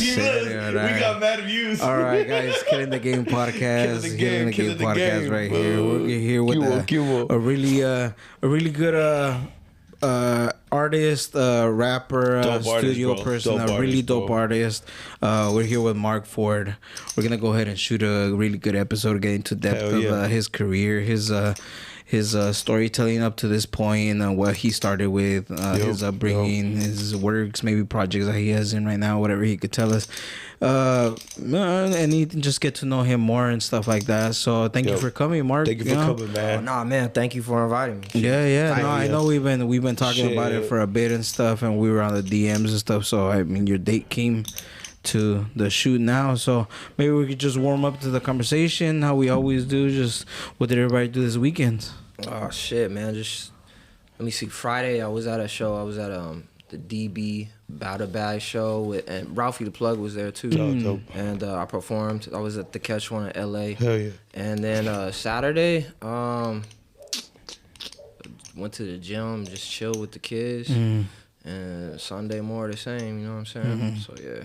We got mad views. All right, guys, Killing the Game podcast. Killing the Game podcast right here. We're here with a really good artist, rapper, studio person, a really dope artist. We're here with Mark4ord. We're gonna go ahead and shoot a really good episode, get into depth of his career, his storytelling up to this point, and what he started with, his upbringing, his works, maybe projects that he has in right now, whatever he could tell us, and you can just get to know him more and stuff like that. So thank you for coming, Mark. Thank you for coming, man. Oh, nah, man, thank you for inviting me. Yeah. No, I know we've been talking about it for a bit and stuff, and we were on the DMs and stuff. So I mean, your date came to the shoot now, so maybe we could just warm up to the conversation how we always do. Just what did everybody do this weekend? Oh shit, man! Just let me see. Friday, I was at a show. I was at the DB Battle Bag show and Ralphie the Plug was there too. And I performed. I was at the Catch One in LA. Hell yeah! And then Saturday, went to the gym, just chill with the kids. And Sunday more the same. You know what I'm saying? So yeah.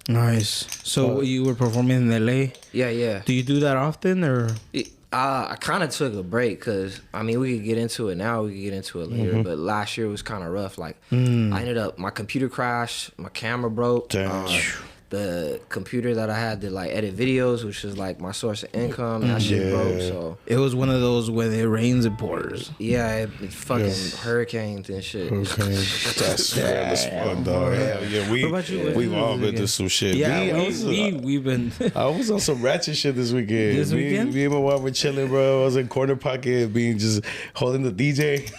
Nice. So you were performing in LA? Yeah. Do you do that often, or? I kind of took a break because, I mean, we could get into it now, we could get into it later, but last year was kind of rough. Like, I ended up, my computer crashed, my camera broke. The computer that I had to, like, edit videos, which is, like, my source of income, that shit broke, so. It was one of those when it rains, it pours. Yeah, it fucking hurricanes and shit. That's fun, dog. Yeah, we've all been through some shit. Yeah, we've been. I was on some ratchet shit this weekend. Me and my wife were chilling, bro. I was in corner pocket, just holding the DJ.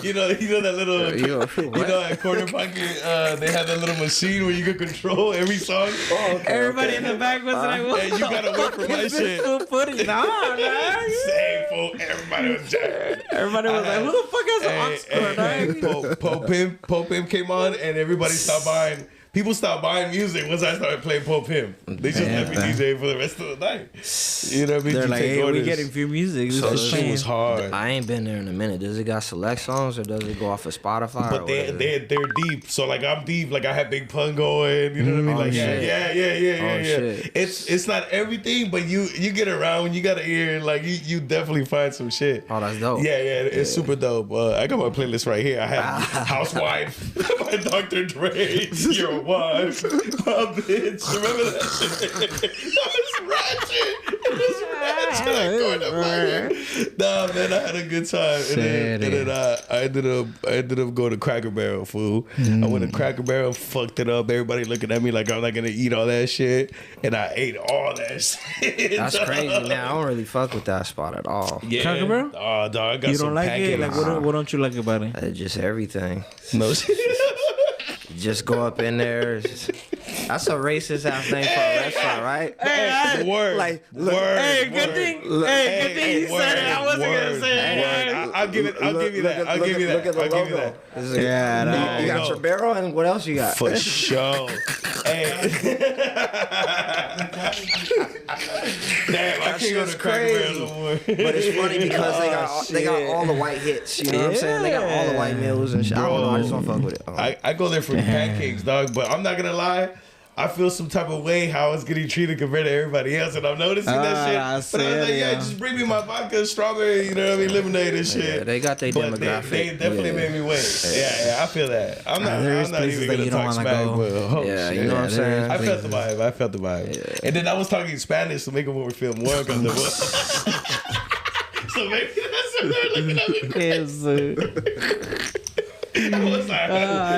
you know that little, at corner pocket, they had that little machine where you could control every song. Everybody in the back was like, "What? Hey, you gotta wait for my shit." Nah, man. Same fool. Everybody was jamming. Everybody was like, "Who the fuck has an Pope Pimp came on, and everybody stopped buying. People stopped buying music once I started playing Pope Pimp. They just let me DJ for the rest of the night. You know what I mean? They're like, "Hey, we getting free music." So this shit was hard. I ain't been there in a minute. Does it got select songs or does it go off of Spotify? But they're deep. So like I'm deep. Like I have Big Pun going. You know what I mean? Like yeah. It's not everything, but you get around. You got an ear. Like you definitely find some shit. Oh, that's dope. Yeah. It's super dope. I got my playlist right here. I have Housewife by Dr. Dre. You're a wife, my bitch. Remember that shit? That was ratchet. Nah, man, I had a good time. And then I ended up going to Cracker Barrel, fool. I went to Cracker Barrel, fucked it up. Everybody looking at me like I'm not gonna eat all that shit, and I ate all that shit. That's crazy, man. I don't really fuck with that spot at all. Yeah. Cracker Barrel? Oh, dog, I got you some don't like pancakes. it? Like, what don't you like about it? Just everything. No. Just go up in there. That's a racist ass name for a restaurant, right? Word. Like, Hey, good thing you said it. I wasn't gonna say it. I'll give you that. I'll give you that. Look at the logo. Yeah, you got your barrel, and what else you got? For sure. Hey. Damn, I can't go to Cracker Barrel no more. But it's funny because they got all the white hits. You know what I'm saying? They got all the white meals and shit. I don't know. I just don't fuck with it. I go there for the pancakes, dog. But I'm not gonna lie. I feel some type of way how it's getting treated compared to everybody else, and I'm noticing that shit. But I was like, just bring me my vodka, strawberry, you know what I mean, lemonade and shit. Yeah, they got their demographic. They definitely made me wait. Yeah, I feel that. I'm not even gonna talk smack, but you know what I'm saying. I felt the vibe. Yeah. And then I was talking Spanish to make them feel more comfortable. So maybe that's what they're looking at me. I was like,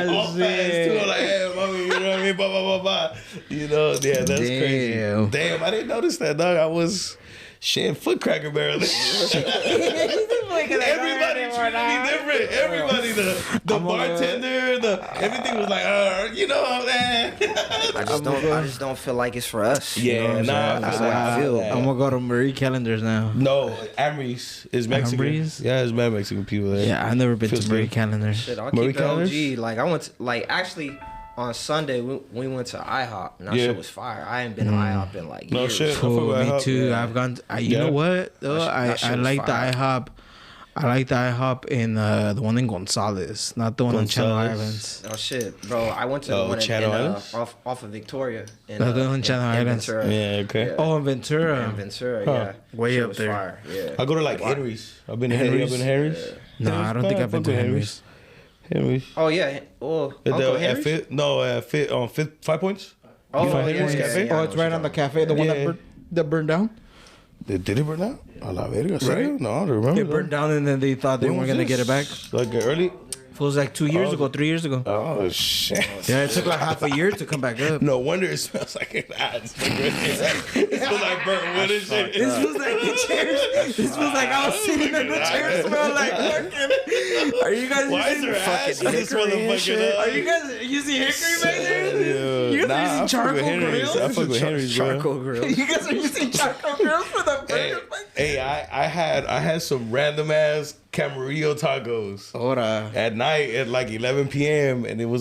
all fast too. I'm like, hey, mommy, you know what I mean? Blah, blah, blah, blah. You know, yeah, that's crazy. Damn, I didn't notice that, dog. I was foot Cracker Barrel. Everybody treated me different. Everybody, the bartender, everything was like, you know, man. I just don't feel like it's for us. Yeah, that's how I feel. I'm gonna go to Marie Callender's now. No, Amri's is Mexican. Amri's? Yeah, there's mad Mexican people there. Yeah, I've never been to Marie Callender's. Shit, I'll keep it OG. Like I went to, actually on Sunday we went to IHOP and that shit was fire. I ain't been to IHOP in like years. No shit. Me too. I've gone. You know what? Though I like the IHOP. I like the IHOP in the one in Gonzales, not the one on Channel Islands. Oh shit, bro! I went to the one off of Victoria. The one on Channel Islands. Ventura. Yeah, okay. Yeah. Oh, in Ventura. In Ventura, yeah. Way up was there. Fire. Yeah. I go to like Henry's. I've been to Henry's. Yeah. No, I don't think I've been to Henry's. Henry's. Oh yeah. Well, Uncle Henry's? On 5 Points. Oh, you know yeah, Henry's Cafe? Oh, it's right on the cafe, the one that burned down. Did it burn down? A la verga, right? No, I don't remember. It burned down, and then they thought they weren't gonna get it back. Like early. It was like 2 years ago, 3 years ago. Oh shit! Yeah, it took like half a year to come back up. No wonder it smells like an ass. It smells like burnt wood and shit. This was like the chairs. This was like I was sitting in the chair, smell like fucking. Are you guys using fucking hickory and shit? Are you guys using hickory back there? You guys are using charcoal grills? I fuck with Henry's, bro. Charcoal grills. You guys are using charcoal grills for the burgers? Hey, I had some random ass Camarillo tacos. Ora. At night at like 11 p.m. and they were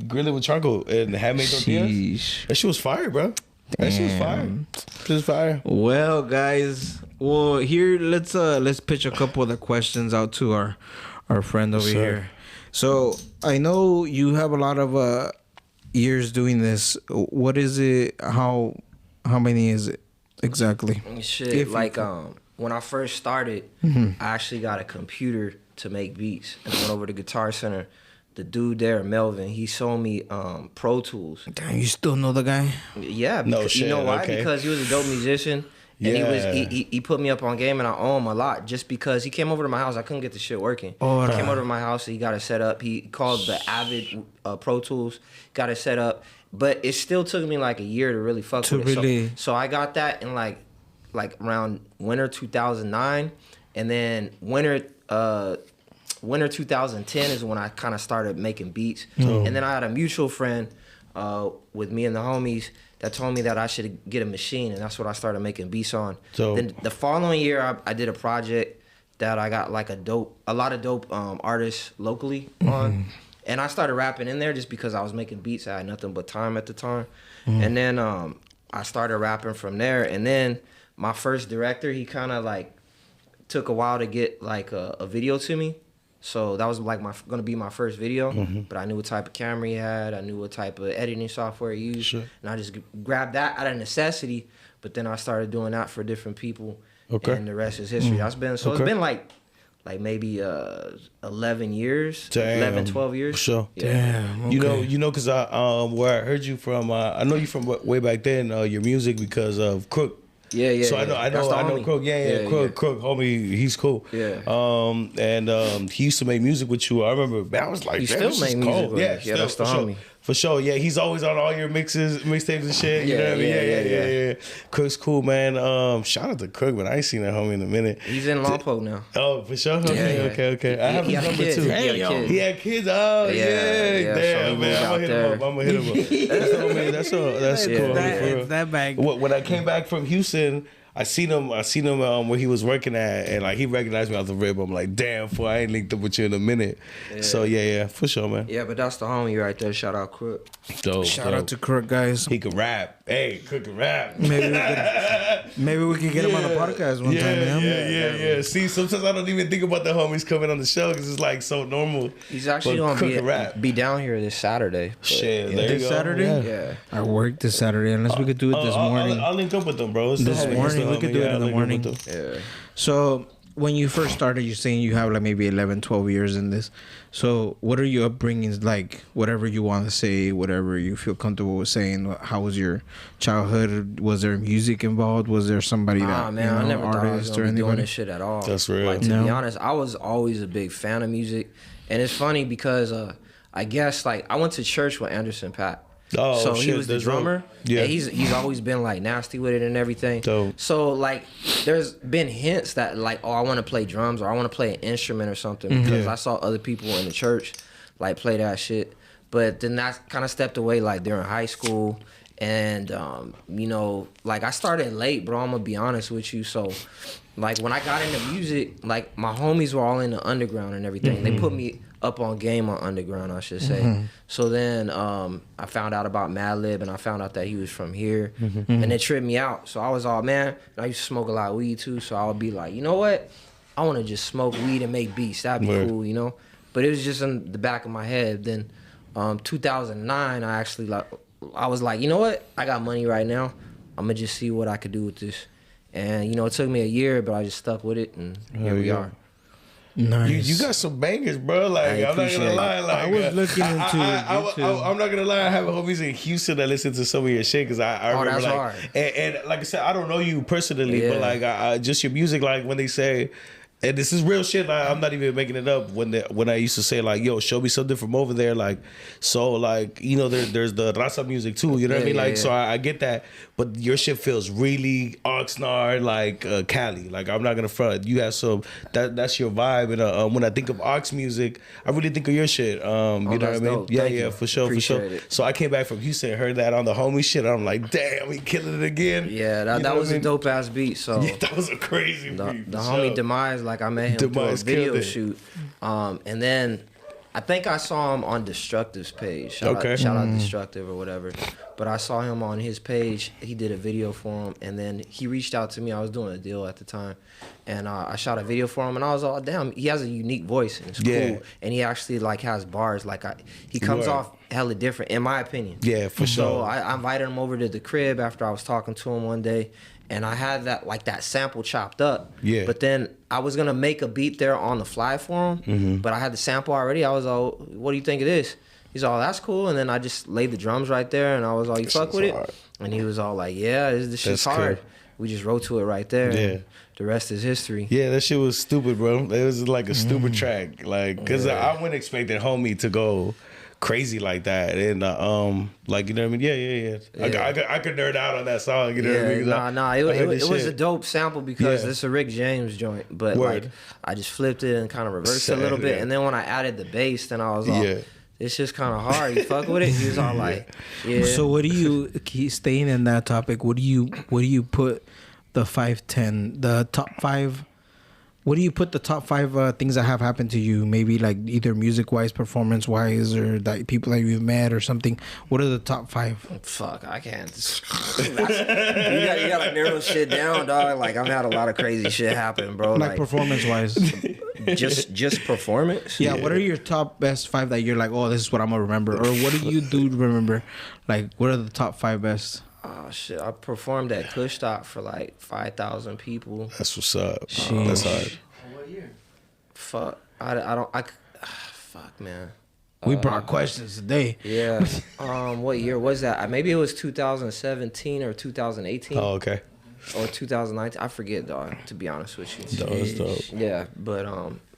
grilling with charcoal and handmade tortillas. That shit was fire, bro. That shit was fire. Just fire. Well, guys. Well, here let's pitch a couple of the questions out to our friend over here. So I know you have a lot of years doing this. What is it? How many is it exactly? Shit, when I first started, I actually got a computer to make beats. And I went over to Guitar Center. The dude there, Melvin, he showed me Pro Tools. Damn, you still know the guy? Yeah, because, you know why? Okay. Because he was a dope musician. And he put me up on game, and I owe him a lot just because he came over to my house. I couldn't get the shit working. He came over to my house. He got it set up. He called the Avid Pro Tools, got it set up. But it still took me like a year to really fuck with it. So I got that in like around winter 2009, and then winter 2010 is when I kind of started making beats. And then I had a mutual friend with me and the homies that told me that I should get a machine, and that's what I started making beats on. Then the following year, I did a project that I got like a lot of dope artists locally on. And I started rapping in there just because I was making beats. I had nothing but time at the time. And then I started rapping from there. And then my first director, he kind of like took a while to get like a video to me. So that was like gonna be my first video. But I knew what type of camera he had. I knew what type of editing software he used. Sure. And I just grabbed that out of necessity. But then I started doing that for different people. Okay. And the rest is history. It's been like maybe 11 years. Damn. 11, 12 years. Sure. Yeah. Damn. Okay. You know, cause where I heard you from, I know you from way back then. Your music because of Crook. Yeah. So I know Crook. Yeah. Crook, homie, he's cool. Yeah. And he used to make music with you. I remember, man, I was like, he still make music. Yeah, that's the homie. For sure, yeah, he's always on all your mixtapes and shit. You know what I mean? Yeah. Crook's cool, man. Shout out to Crook, but I ain't seen that homie in a minute. He's in Lompoc now. Oh, for sure. Okay. I have his number too. He had kids. Oh yeah. Damn, so man, I'm gonna hit him up. That's cool. It's that bag. When I came back from Houston, I seen him where he was working at, and like he recognized me off the rib. I'm like, damn, fool, I ain't linked up with you in a minute. Yeah. So yeah, for sure, man. Yeah, but that's the homie right there. Shout out Crook. Shout out to Crook, guys. He can rap. Hey, Crook can rap. Maybe we could get him on the podcast one time, man. Yeah. See, sometimes I don't even think about the homies coming on the show because it's like so normal. He's actually gonna be down here this Saturday. Shit, there this you go. Saturday? Yeah. I work this Saturday unless we could do it this morning. I'll link up with them, bro. This morning. We could do it in the morning. Yeah. So when you first started, you're saying you have like maybe 11, 12 years in this. So what are your upbringings like? Whatever you want to say, whatever you feel comfortable with saying. How was your childhood? Was there music involved? Was there somebody I never thought I was gonna be doing this shit at all. That's real. Like, to be honest, I was always a big fan of music, and it's funny because I guess like I went to church with Anderson .Paak. Oh, so shit, he was the drummer. Yeah, and he's always been like nasty with it and everything. Dope. So like, there's been hints that like, oh, I want to play drums or I want to play an instrument or something because I saw other people in the church like play that shit. But then that kind of stepped away like during high school, and you know, like I started late, bro. I'm gonna be honest with you. So like when I got into music, like my homies were all in the underground and everything. They put me up on game on underground, I should say. So then I found out about Madlib, and I found out that he was from here, and it tripped me out. So I was all, man, and I used to smoke a lot of weed too, so I would be like, you know what? I want to just smoke weed and make beats. That'd be cool, you know. But it was just in the back of my head. Then 2009, I was like, you know what? I got money right now. I'm gonna just see what I could do with this. And you know, it took me a year, but I just stuck with it, and here we are. Nice. You got some bangers, bro. Like I'm not gonna lie. Like I was looking into it. I'm not gonna lie. I have homies in Houston that listen to some of your shit because I remember that's like, hard. And like I said, I don't know you personally, but like just your music. Like when they say. And this is real shit. Like, I'm not even making it up. When I used to say like, "Yo, show me something from over there," like, so like you know, there's the raza music too. You know what I mean? Like, so I get that, but your shit feels really Oxnard, like Cali. Like I'm not gonna front. You have some that's your vibe. And when I think of Ox music, I really think of your shit. You know what I mean? Dope. Yeah, Thank yeah, you. for sure, Appreciate for sure. it. So I came back from Houston, heard that on the homie shit. And I'm like, damn, he killing it again. Yeah, that was a dope ass beat. So yeah, that was a crazy beat. The homie Demise, like I met him through a video shoot, and then I think I saw him on Destructive's page. Shout out Destructive or whatever. But I saw him on his page. He did a video for him, and then he reached out to me. I was doing a deal at the time, and I shot a video for him. And I was all, damn, he has a unique voice, and it's cool. And he actually like has bars. Like he comes off hella different, in my opinion. Yeah, for sure. So I invited him over to the crib after I was talking to him one day. And I had that sample chopped up. Yeah. But then I was gonna make a beat there on the fly for him. But I had the sample already. I was all, what do you think of this? He's all, that's cool. And then I just laid the drums right there, and I was all, you fuck with it? And he was all like, yeah, this shit's hard. Cool. We just wrote to it right there. Yeah. The rest is history. Yeah, that shit was stupid, bro. It was like a stupid track, like, cause I wouldn't expect that homie to go crazy like that, and like, you know what I mean? Yeah. I could nerd out on that song. You know what I mean? It was a dope sample because it's a Rick James joint, but like I just flipped it and kind of reversed it a little bit, and then when I added the bass, then I was like, it's just kind of hard. You fuck with it? He was all like, yeah. So what do you staying in that topic? What do you put the 5-10, the top 5? What do you put the top 5 things that have happened to you? Maybe like either music wise, performance wise, or that people that you've met or something. What are the top 5? Fuck, I can't. You gotta narrow shit down, dog. Like I've had a lot of crazy shit happen, bro. Like performance wise, just performance. Yeah. What are your top best 5 that you're like, oh, this is what I'm gonna remember, or what do you do to remember? Like, what are the top 5 best? Oh shit! I performed at Kush Stop for like 5,000 people. That's what's up. That's hard. What year? Fuck! Fuck, man. We brought questions today. Yeah. What year was that? Maybe it was 2017 or 2018. Oh, okay. Or 2019. I forget, dog. To be honest with you. That's dope. Yeah, but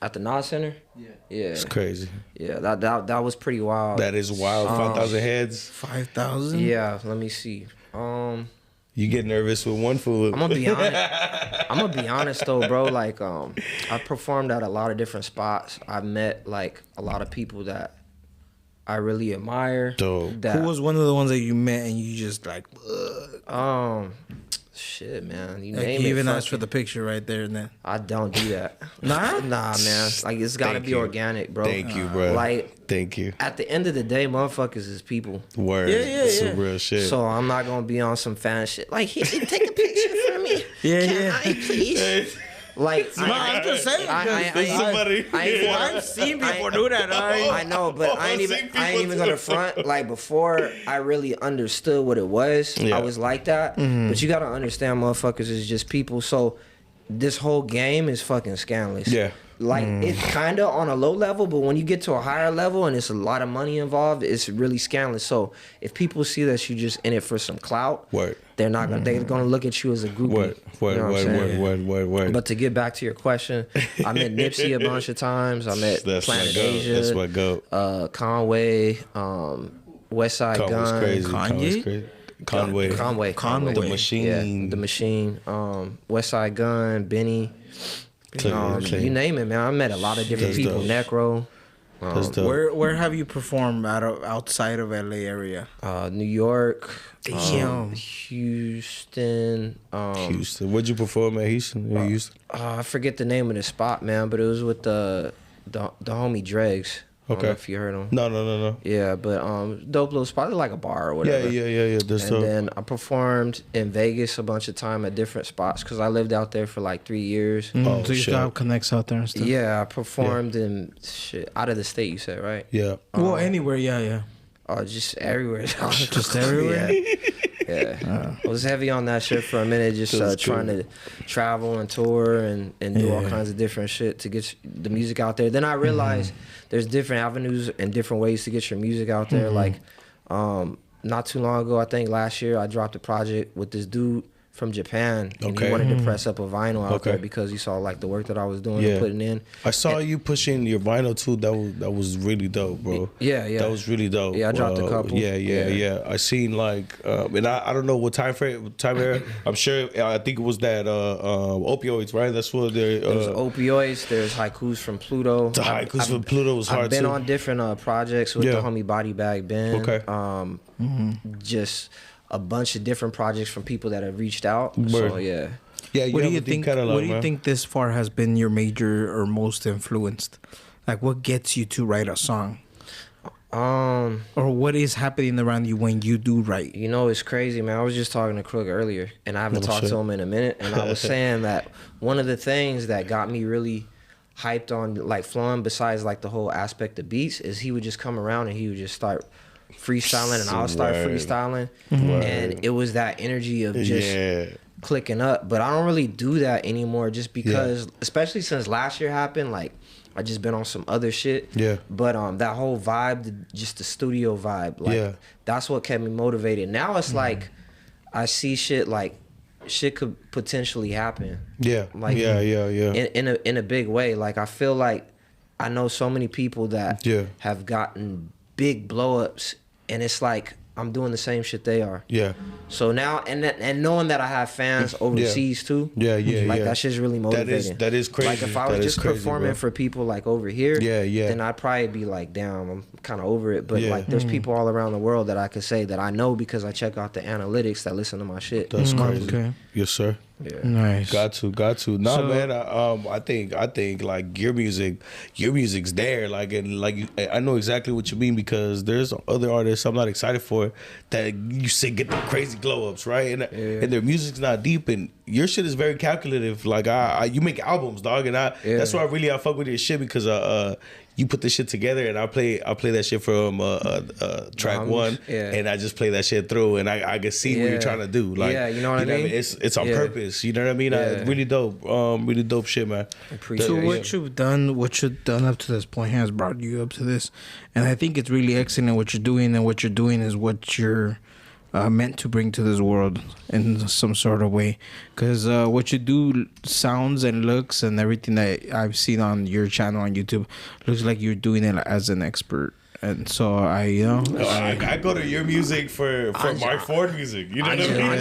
at the Nas Center. Yeah. It's crazy. Yeah, that was pretty wild. That is wild. 5,000 heads. 5,000. Yeah. Let me see. You get nervous with one fool. I'm gonna be honest though, bro. Like, I performed at a lot of different spots. I met like a lot of people that I really admire. Dope. Who was one of the ones that you met and you just like? Shit, man. You like name you it. Even asked for the picture right there and then. I don't do that. Nah, man. Like it's gotta be organic, bro. Thank you, bro. Like, thank you. At the end of the day, motherfuckers is people. Word. Yeah. Some real shit. So I'm not gonna be on some fan shit. Like, take a picture for me. Can I, please? Like, I'm just saying. I've seen people do that. I know, but I ain't even gonna front. Like before, I really understood what it was. I was like that. But you gotta understand, motherfuckers is just people. So this whole game is fucking scandalous. Yeah. Like it's kind of on a low level, but when you get to a higher level and it's a lot of money involved, it's really scandalous. So if people see that you just in it for some clout, they're not gonna they're gonna look at you as a groupie. Word. But to get back to your question, I met Nipsey a bunch of times. I met Planet Asia. That's what go. Conway, West Side Gun, Kanye. Conway. The Machine. Yeah, the Machine. West Side Gun, Benny. You name it, man. I met a lot of different people. Necro. Where have you performed outside of LA area? New York. Damn. Houston. Houston. Where'd you perform at Houston? I forget the name of the spot, man, but it was with the homie Dregs. I don't know if you heard them. No. Yeah, but dope little spot, like a bar or whatever. Yeah. Then I performed in Vegas a bunch of time at different spots because I lived out there for like 3 years. So you still have connects out there and stuff? Yeah, I performed in out of the state, you said, right? Yeah. Well, anywhere, yeah. Oh, just everywhere. Just everywhere? Yeah. I was heavy on that shit for a minute, just trying to travel and tour and do all kinds of different shit to get the music out there. Then I realized there's different avenues and different ways to get your music out there. Like, not too long ago, I think last year, I dropped a project with this dude from Japan, and he wanted to press up a vinyl out there because he saw like the work that I was doing and putting in. I saw you pushing your vinyl too. That was really dope, bro. Yeah. That was really dope. Yeah, I dropped a couple. Yeah. I seen like, and I don't know what time era. I'm sure. I think it was that opioids, right? That's what they're. There's opioids. There's haikus from Pluto. The haikus from Pluto was hard I've been too. on different projects with the homie Body Bag Ben. Okay. Just a bunch of different projects from people that have reached out. So yeah. Yeah. What do you think? What do you think this far has been your major or most influenced? Like, what gets you to write a song? Or what is happening around you when you do write? You know, it's crazy, man. I was just talking to Crook earlier, and I haven't talked to him in a minute. And I was saying that one of the things that got me really hyped on like flowing, besides like the whole aspect of beats, is he would just come around and he would just start freestyling, and I'll start freestyling, and it was that energy of just clicking up. But I don't really do that anymore, just because, especially since last year happened, like I just been on some other shit. Yeah. But that whole vibe, just the studio vibe, like that's what kept me motivated. Now it's like I see shit like shit could potentially happen. Yeah. Like in a big way. Like I feel like I know so many people that have gotten big blow ups, and it's like I'm doing the same shit they are. Yeah. So now, and knowing that I have fans overseas too. Like that shit's really motivating. That is crazy. Like if I was just performing for people like over here, then I'd probably be like, damn, I'm kind of over it. But like there's people all around the world that I could say that I know because I check out the analytics that listen to my shit. That's crazy. Okay. Yes, sir. Yeah. Nice. Got to. No, so, man. I think like your music's there. Like, and like I know exactly what you mean, because there's other artists I'm not excited for that you say get the crazy glow ups, right? And their music's not deep, and your shit is very calculative. Like you make albums, dog, and that's why I fuck with your shit, because you put this shit together, and I play that shit from track one, and I just play that shit through, and I can see what you're trying to do. Like, you know what I mean? It's on purpose. You know what I mean? Really dope. Really dope shit, man. So what you've done up to this point has brought you up to this, and I think it's really excellent what you're doing, and what you're doing is what you're meant to bring to this world in some sort of way, because what you do sounds and looks and everything that I've seen on your channel on YouTube looks like you're doing it as an expert. And so I go to your music for Mark4ord music. You know what I mean? I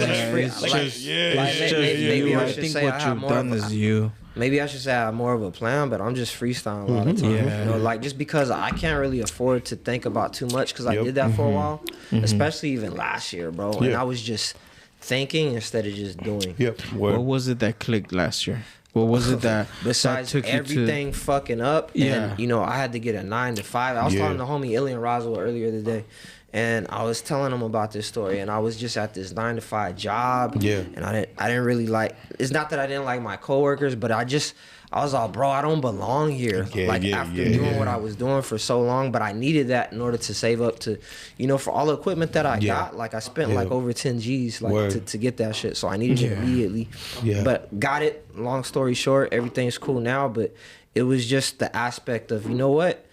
think what you've done is you. Maybe I should say I have more of a plan, but I'm just freestyling a lot of times. You know, like just because I can't really afford to think about too much, because I did that for a while, especially even last year, bro. And I was just thinking instead of just doing. What was it that clicked last year? What was it that besides that took everything you to... fucking up? And you know, I had to get a 9 to 5. I was talking to homie Illian Roswell earlier today, and I was telling him about this story, and I was just at this 9 to 5 job. And I didn't really like. It's not that I didn't like my coworkers, but I was all, bro, I don't belong here. After doing what I was doing for so long, but I needed that in order to save up to, you know, for all the equipment that I got. Like I spent like over 10 G's like to get that shit. So I needed it immediately. But got it. Long story short, everything's cool now. But it was just the aspect of, you know what?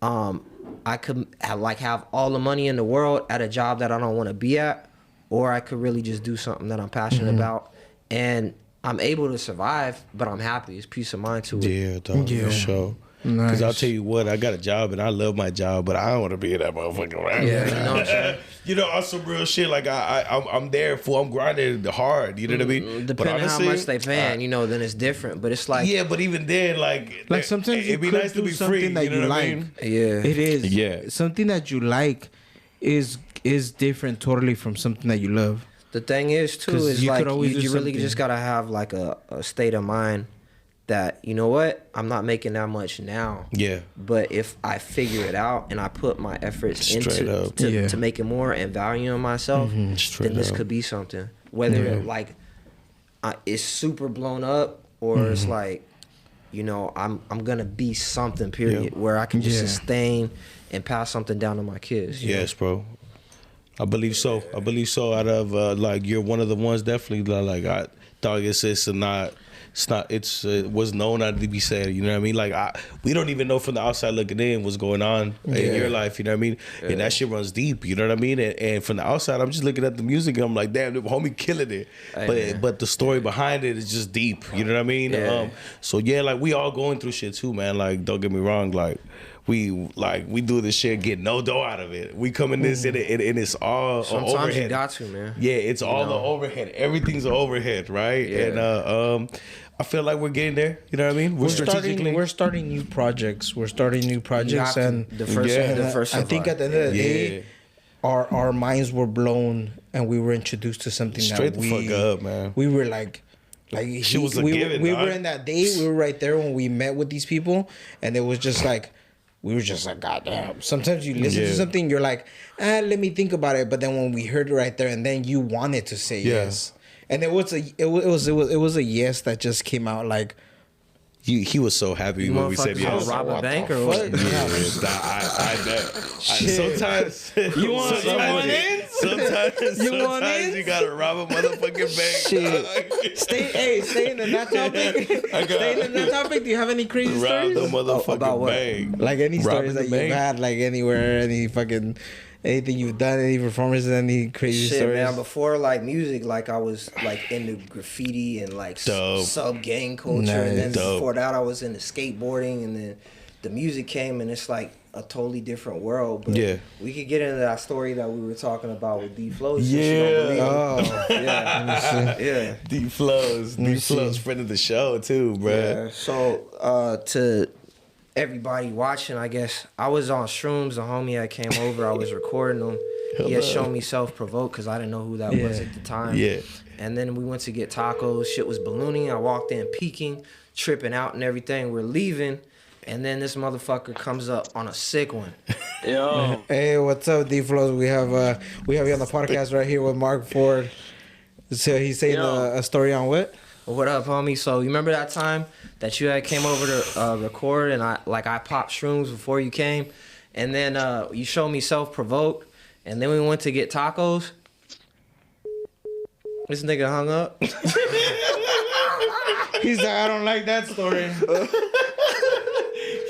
I could have all the money in the world at a job that I don't want to be at, or I could really just do something that I'm passionate about. And I'm able to survive, but I'm happy. It's peace of mind to it. Yeah, dog, for sure. Because I'll tell you what, I got a job and I love my job, but I don't want to be in that motherfucker right you know what I'm saying? You know, on some real shit. Like I'm there I'm grinding hard. You know what I mean? Depending on how much they paying, you know, then it's different. But it's like but even then, like sometimes it'd be nice to be free. That you like. Yeah, it is. Yeah, something that you like is different totally from something that you love. The thing is too is like you really just gotta have like a state of mind that, you know what, I'm not making that much now. Yeah. But if I figure it out and I put my efforts to making more and valuing myself, then this could be something. Whether like it's super blown up or it's like, you know, I'm gonna be something, period, where I can just sustain and pass something down to my kids. Yes, bro. I believe so. Out of like, you're one of the ones definitely like, dog, it was known not to be said, you know what I mean? Like, we don't even know from the outside looking in what's going on in your life, you know what I mean? And that shit runs deep, you know what I mean? And from the outside, I'm just looking at the music and I'm like, damn, the homie killing it. But the story behind it is just deep, you know what I mean? So yeah, like, we all going through shit too, man. Like, don't get me wrong, like, we do this shit, get no dough out of it. We come in this and it's all sometimes overhead. You got to, man. Yeah, it's all the overhead. Everything's an overhead, right? Yeah. And I feel like we're getting there. You know what I mean? We're starting new projects. And the first. I think at the end of the day, our minds were blown and we were introduced to something straight the fuck up, man. We were like she was a given. We were in that day. We were right there when we met with these people, and it was just like. We were just like, God damn. Sometimes you listen to something, you're like, let me think about it. But then when we heard it right there, and then you wanted to say yes, and it was a yes that just came out like. He was so happy when we said yes. Rob a bank or what? I bet. Sometimes you want in. Sometimes you gotta rob a motherfucking bank. Shit. Stay in the topic. Do you have any crazy stories? Rob the motherfucking bank. Like any stories that you've had, like anywhere, anything you've done, any performances, any crazy stories? Man, before like music, like I was like into graffiti and like sub gang culture, and then before that I was into skateboarding, and then the music came, and it's like a totally different world. But we could get into that story that we were talking about with D Flows. Yeah. D Flows, friend of the show too, bro. Yeah. So to everybody watching, I guess I was on shrooms. The homie that came over, I was recording him. He had shown me Self-Provoke because I didn't know who that was at the time. Yeah. And then we went to get tacos. Shit was ballooning. I walked in peeking, tripping out and everything. We're leaving. And then this motherfucker comes up on a sick one. Yo. Hey, what's up, D-Flows? We have you on the podcast right here with Mark4ord. So he's saying a story on what? What up, homie? So you remember that time that you had came over to record, and I popped shrooms before you came, and then you showed me Self-Provoke, and then we went to get tacos. This nigga hung up. He's like, I don't like that story.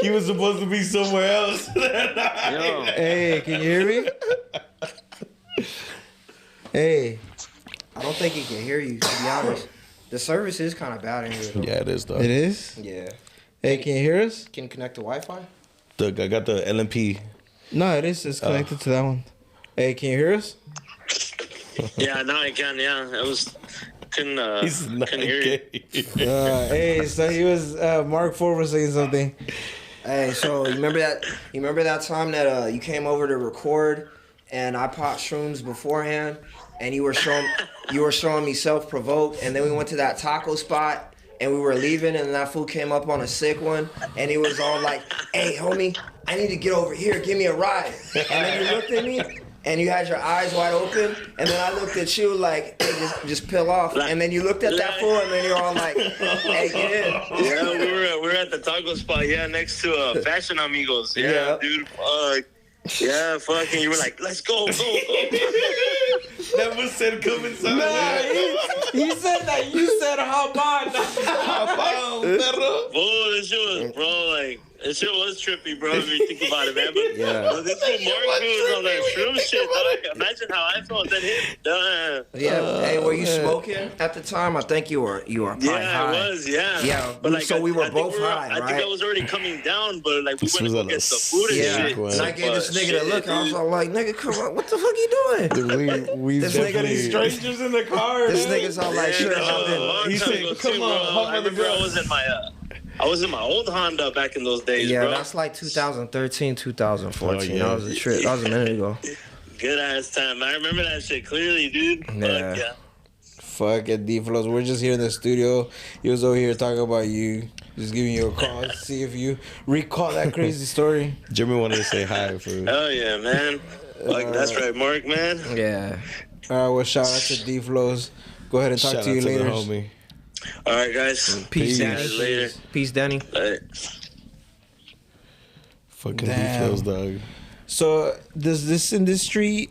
He was supposed to be somewhere else. Hey, can you hear me? Hey. I don't think he can hear you, to be honest. The service is kind of bad in here, though. Yeah, it is, though. It is? Yeah. Hey, can you hear us? Can you connect to Wi-Fi? I got the LMP. No, it is. It's connected to that one. Hey, can you hear us? Yeah, now I can, yeah. Couldn't hear you. Hey, so he was, Mark4ord was saying something. Hey, so you remember that time that you came over to record and I popped shrooms beforehand and you were showing me Self-Provoke, and then we went to that taco spot and we were leaving, and that fool came up on a sick one and he was all like, hey homie, I need to get over here, give me a ride. And then you looked at me and you had your eyes wide open, and then I looked at you like, hey, just peel off. And then you looked at that fool, and then you're all like, hey, get in. Yeah, we were at the taco spot, next to Fashion Amigos. Yeah, dude, fuck. Yeah, fucking, you were like, let's go. Never said come inside. Nah, he said that you said hop on, perro. Bro, this shit was, like, this shit was trippy, bro, if you think about it, man. But this whole Mark was on that shroom shit, dog. Imagine how I felt that hit. Hey, were you smoking at the time? I think you were probably high. Yeah, I was, Yeah, but like, so we were both high, right? I think I was already coming down, but like, we went to go get the food and shit. And I gave this nigga a look, I was all like, nigga, come on, what the fuck you doing? This nigga, these strangers in the car. This nigga's all like, sure, he said, come on, I remember I was in my old Honda back in those days, bro. Yeah, that's like 2013, 2014. That was a trip. That was a minute ago. Good ass time. I remember that shit clearly, dude. Yeah. Fuck it, D-Flows. We're just here in the studio. He was over here talking about you. Just giving you a call to see if you recall that crazy story. Jimmy wanted to say hi for you. Hell yeah, man. Like, that's right, Mark, man. Yeah. All right, well, shout out to D-Flows. Go ahead and talk Shout to you out later. the homie. All right, guys. Peace, See you Danny. guys later. Peace, Danny. All right. Fucking Damn. D-Flows, dog. So, does this industry,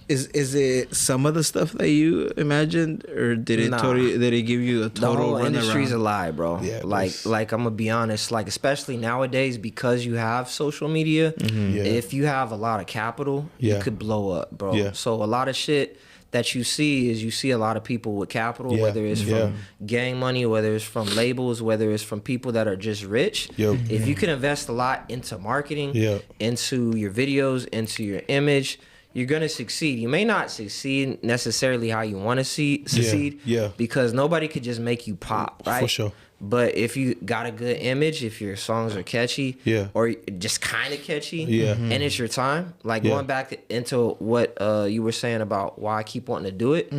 is it some of the stuff that you imagined, or did it did it give you a The total whole industry's a lie, bro. Yeah, like I'm gonna be honest, like especially nowadays because you have social media, Yeah. if you have a lot of capital, Yeah. you could blow up, bro. Yeah. So a lot of shit that you see a lot of people with capital, Yeah. whether it's Yeah. from gang money, whether it's from labels, whether it's from people that are just rich. Yep. If you can invest a lot into marketing, Yeah. into your videos, into your image, you're gonna succeed. You may not succeed necessarily how you want to succeed, Yeah. because nobody could just make you pop, right? For sure. But if you got a good image, if your songs are catchy, Yeah. or just kind of catchy, Yeah. and it's your time, like Yeah. going back into what you were saying about why I keep wanting to do it,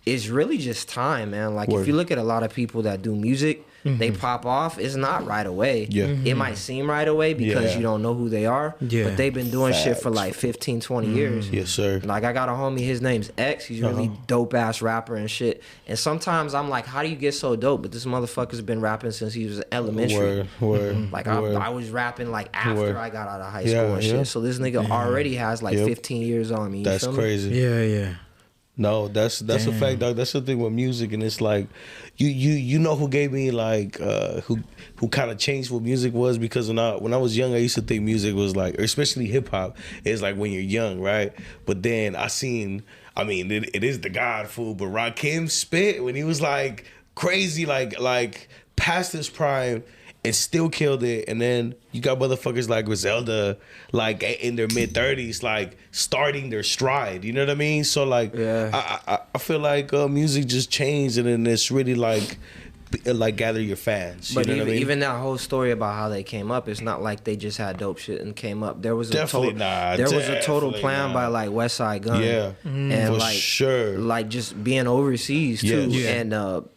it's really just time, man. Like Word. if you look at a lot of people that do music, they pop off. It's not right away. Yeah. It might seem right away because Yeah. you don't know who they are, Yeah. but they've been doing shit for like 15, 20 years. Yes, sir. Like I got a homie, his name's X. He's a really dope ass rapper and shit. And sometimes I'm like, how do you get so dope? But this motherfucker's been rapping since he was elementary. Word. Like Word. I was rapping like after Word. I got out of high Yeah, school and shit. yeah. So this nigga already has like Yep. 15 years on me. You That's feel me? crazy. Yeah. No, that's a fact, dog. That's the thing with music, and it's like, you know who gave me like who kind of changed what music was, because when I was young, I used to think music was like, or especially hip hop, is like when you're young, right? But then it is the God fool, but Rakim spit when he was like crazy, like past his prime, and still killed it. And then you got motherfuckers like Griselda, like in their mid-30s, like starting their stride. You know what I mean? So like, Yeah. I feel like music just changed, and then it's really like gather your fans. You But know what I mean? even that whole story about how they came up, it's not like they just had dope shit and came up. There was a Definitely total, not. there was a total Definitely plan not. by like West Side Gun. Yeah. And For like sure. like just being overseas too, Yes. Yeah. and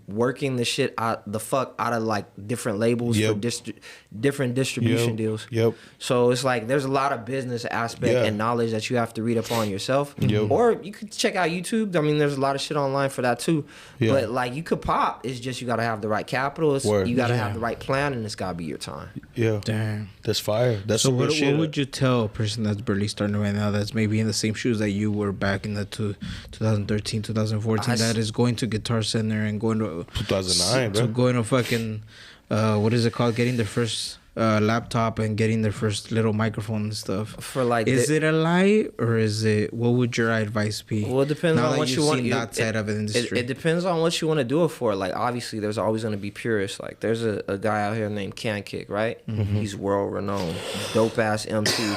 working the shit out of like different labels Yep. for different distribution deals. Yep. So it's like there's a lot of business aspect Yeah. and knowledge that you have to read up on yourself. Yep. Or you could check out YouTube. I mean, there's a lot of shit online for that too. Yeah. But like you could pop. It's just you gotta have the right capital. Word. You gotta Yeah. have the right plan, and it's gotta be your time. Yeah. Damn. That's fire. That's So some real what shit. would you tell a person that's barely starting right now, that's maybe in the same shoes that you were back in the 2013, 2014, that is going to Guitar Center and going to 2009, to bro. going to fucking what is it called, getting their first laptop and getting their first little microphone and stuff? For like, is it a lie, or is it, what would your advice be? Well, it depends Now on that what you've you want. seen that side of the industry. It depends on what you want to do it for. Like, obviously, there's always going to be purists. Like, there's a guy out here named Can Kick, right? He's world renowned, dope ass MC.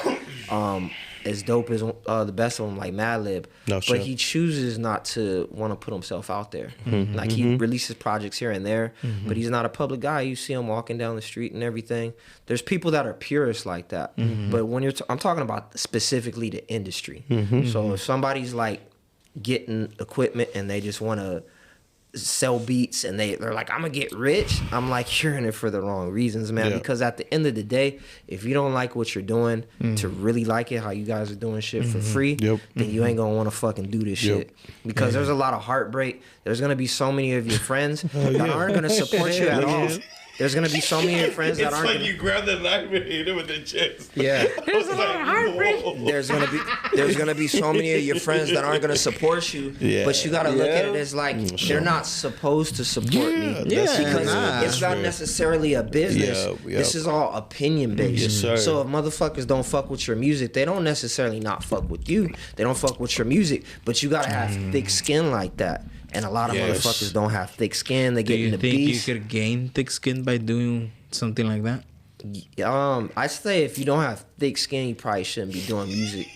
As dope as the best of them, like Madlib. No but shit. he chooses not to want to put himself out there. Like, he releases projects here and there, but he's not a public guy. You see him walking down the street and everything. There's people that are purists like that. But when I'm talking about specifically the industry. So if somebody's like getting equipment and they just want to sell beats and they're like, I'm gonna get rich, I'm like, you're in it for the wrong reasons, man. Yeah. Because at the end of the day, if you don't like what you're doing to really like it, how you guys are doing shit for free, Yep. then you ain't gonna want to fucking do this Yep. shit. Because there's a lot of heartbreak. There's gonna be so many of your friends that aren't gonna support you at all. There's gonna be so many of your friends that aren't. It's like you grab the knife and hit him with the chest. Yeah. There's a lot of heartbreak. There's gonna be so many of your friends that aren't gonna support you. Yeah. But you gotta look at it as like they're not supposed to support me. that's Because fair. it's not necessarily a business. Yeah, This is all opinion based. Yes, sir. So if motherfuckers don't fuck with your music, they don't necessarily not fuck with you. They don't fuck with your music. But you gotta have thick skin like that. And a lot of Yes. motherfuckers don't have thick skin. They Do get you in the think beast. you could gain thick skin by doing something like that? I say if you don't have thick skin, you probably shouldn't be doing music.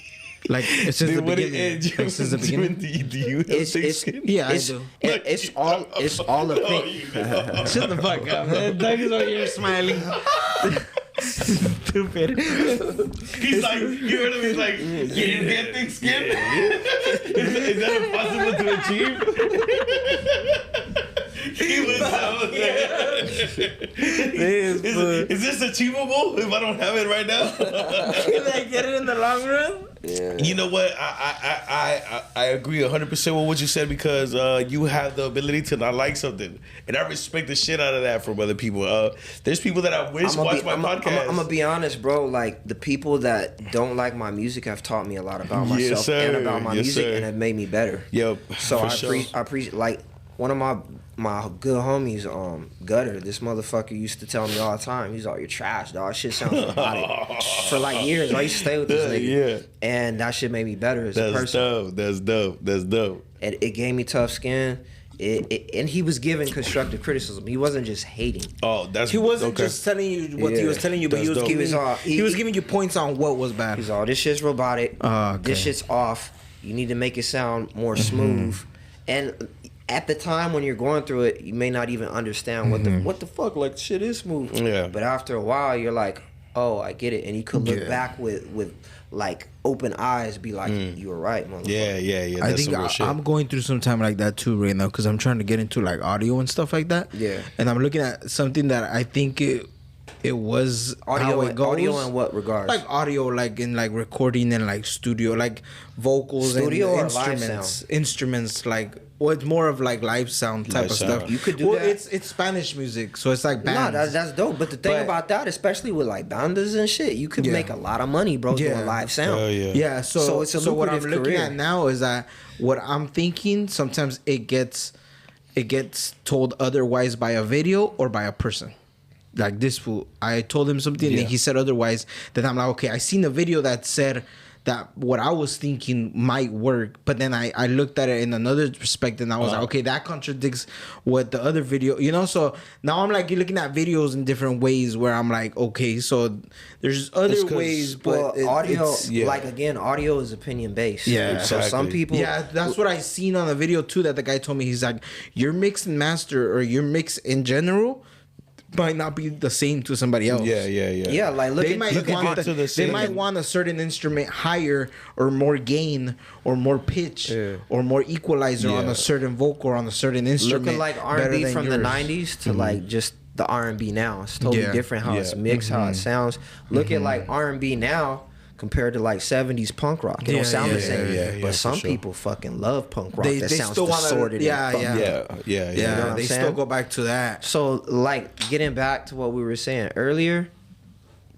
Like since the beginning. Like, since the beginning. Do you have It's, thick it's, skin? Yeah, I it's, do. It's all opinion. Shut the fuck up, man. Doug is over here smiling. Stupid. He's like, you heard him? He's like, you didn't get thick skin? Is that impossible to achieve? Is this achievable if I don't have it right now? Can I get it in the long run? Yeah. You know what? I agree 100% with what you said because you have the ability to not like something, and I respect the shit out of that from other people. There's people that I wish watch my podcast. I'm gonna be honest, bro. Like the people that don't like my music have taught me a lot about myself and about my music, and have made me better. Yep. So I appreciate like one of my good homies, Gutter. This motherfucker used to tell me all the time. He's all, "You're trash, dog. Shit sounds robotic." For like years, I used to stay with this nigga, and that shit made me better as a person. That's dope. And it gave me tough skin. And he was giving constructive criticism. He wasn't just hating. Oh, that's he wasn't just telling you what he was telling you, but he was giving you points on what was bad. He's all, this shit's robotic. Okay. This shit's off. You need to make it sound more smooth. And at the time when you're going through it, you may not even understand what the fuck, like shit is smooth. Yeah. But after a while, you're like, oh, I get it. And you could look back with like open eyes, be like, you were right, motherfucker. Yeah. I think I'm going through some time like that too right now because I'm trying to get into like audio and stuff like that. Yeah. And I'm looking at something that I think it was audio. How it goes. Audio in what regards? Like audio, like in like recording and like studio, like vocals, studio and or instruments. live sound? Instruments, like it's more of like live sound type of stuff. You could do that. It's Spanish music, so it's like bands. No, that's dope. But the thing about that, especially with like bandas and shit, you could make a lot of money, bro, doing live sound. Yeah. So it's a what I'm lucrative looking career. at now is that what I'm thinking sometimes it gets told otherwise by a video or by a person. Like this fool, I told him something and he said otherwise. Then I'm like, okay, I seen a video that said that what I was thinking might work, but then I looked at it in another perspective and I was like, okay, that contradicts what the other video, you know? So now I'm like looking at videos in different ways where I'm like, okay, so there's other ways, but audio, like again, audio is opinion based. Yeah, exactly. So some people, that's what I seen on the video too. That the guy told me, he's like, your mix and master or your mix in general might not be the same to somebody else. Yeah, like they might want a certain instrument higher or more gain or more pitch or more equalizer on a certain vocal or on a certain instrument. Looking like R&B from the 90s to like just the R&B now. It's totally different how it's mixed, how it sounds. Look at like R&B now compared to like 70s punk rock. It don't sound the same. But some people fucking love punk rock. That sounds distorted. You know they still go back to that. So like getting back to what we were saying earlier,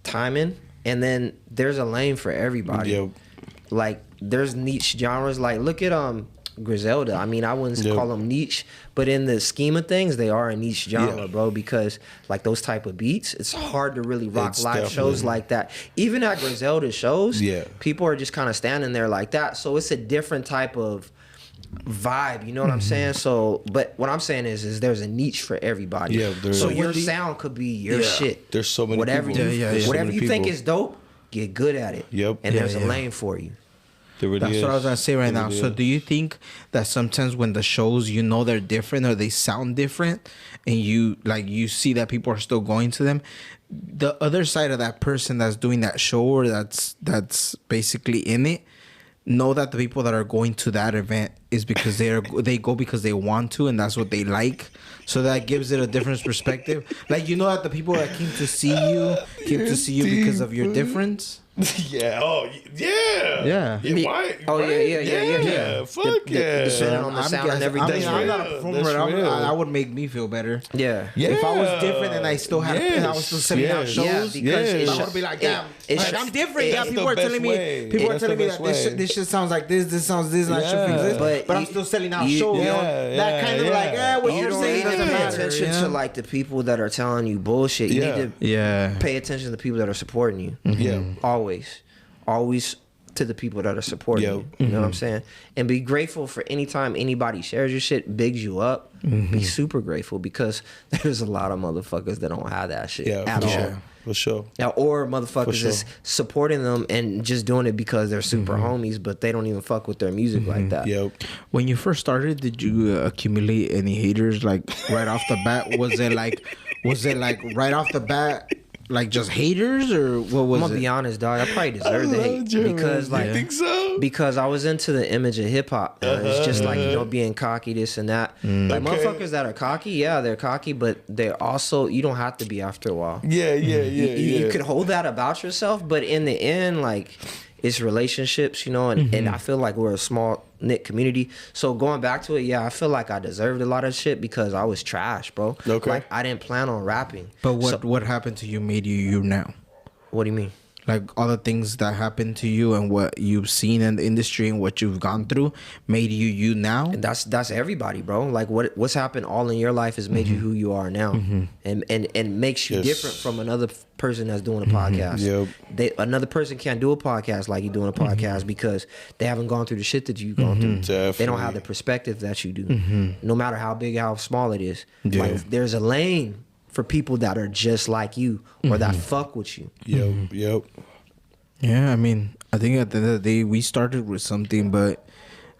timing, and then there's a lane for everybody. Like there's niche genres. Like look at Griselda. I mean, I wouldn't call them niche, but in the scheme of things, they are a niche genre, bro. Because like those type of beats, it's hard to really rock live shows like that. Even at Griselda shows, people are just kind of standing there like that. So it's a different type of vibe. You know what I'm saying? So, but what I'm saying is there's a niche for everybody. So your sound could be your shit. There's so many whatever people. Whatever you think is dope, get good at it. And there's a lane for you. That's what I was gonna say right now. So do you think that sometimes when the shows, you know, they're different or they sound different and you see that people are still going to them, the other side of that person that's doing that show or that's basically in it, know that the people that are going to that event is because they go because they want to and that's what they like. So that gives it a different perspective. Like, you know that the people that came to see you because of your difference. Yeah. Oh, yeah. Why? Oh, yeah. Fuck yeah. Depending on the sound and everything. I'm not a performer. That would make me feel better. Yeah. If I was different and I still had, and I was still selling out shows, because I would be like, damn, I'm different. Yeah, people are telling me that this shit sounds like this sounds this, and I should fix this. But I'm still selling out shows. That kind of like, what you're saying doesn't matter. Pay attention to like the people that are telling you bullshit. You need to pay attention to the people that are supporting you. Yeah. Always to the people that are supporting you. You know what I'm saying? And be grateful for any time anybody shares your shit, bigs you up. Be super grateful because there's a lot of motherfuckers that don't have that shit at all. For sure. Now, or motherfuckers is supporting them and just doing it because they're super homies, but they don't even fuck with their music like that. When you first started, did you accumulate any haters like right off the bat? Was it like right off the bat? like just haters or what was it? I'm gonna be honest, dog. I probably deserve the hate because like, you think so? Because I was into the image of hip hop. It's just like, you know, being cocky, this and that. Like motherfuckers that are cocky, yeah, they're cocky, but they're also, you don't have to be after a while. Yeah. You could hold that about yourself, but in the end, like, it's relationships, you know, and I feel like we're a small knit community. So going back to it, yeah, I feel like I deserved a lot of shit because I was trash, bro. Okay. Like, I didn't plan on rapping. But what happened to you made you now? What do you mean? Like all the things that happened to you and what you've seen in the industry and what you've gone through made you now. And that's everybody, bro. Like what's happened all in your life has made you who you are now, and makes you different from another person that's doing a podcast. Yep. Another person can't do a podcast like you're doing a podcast because they haven't gone through the shit that you've gone through. Definitely. They don't have the perspective that you do. No matter how big, how small it is. Like there's a lane for people that are just like you or that fuck with you. Yep. Yeah, I mean, I think at the end of the day, we started with something, but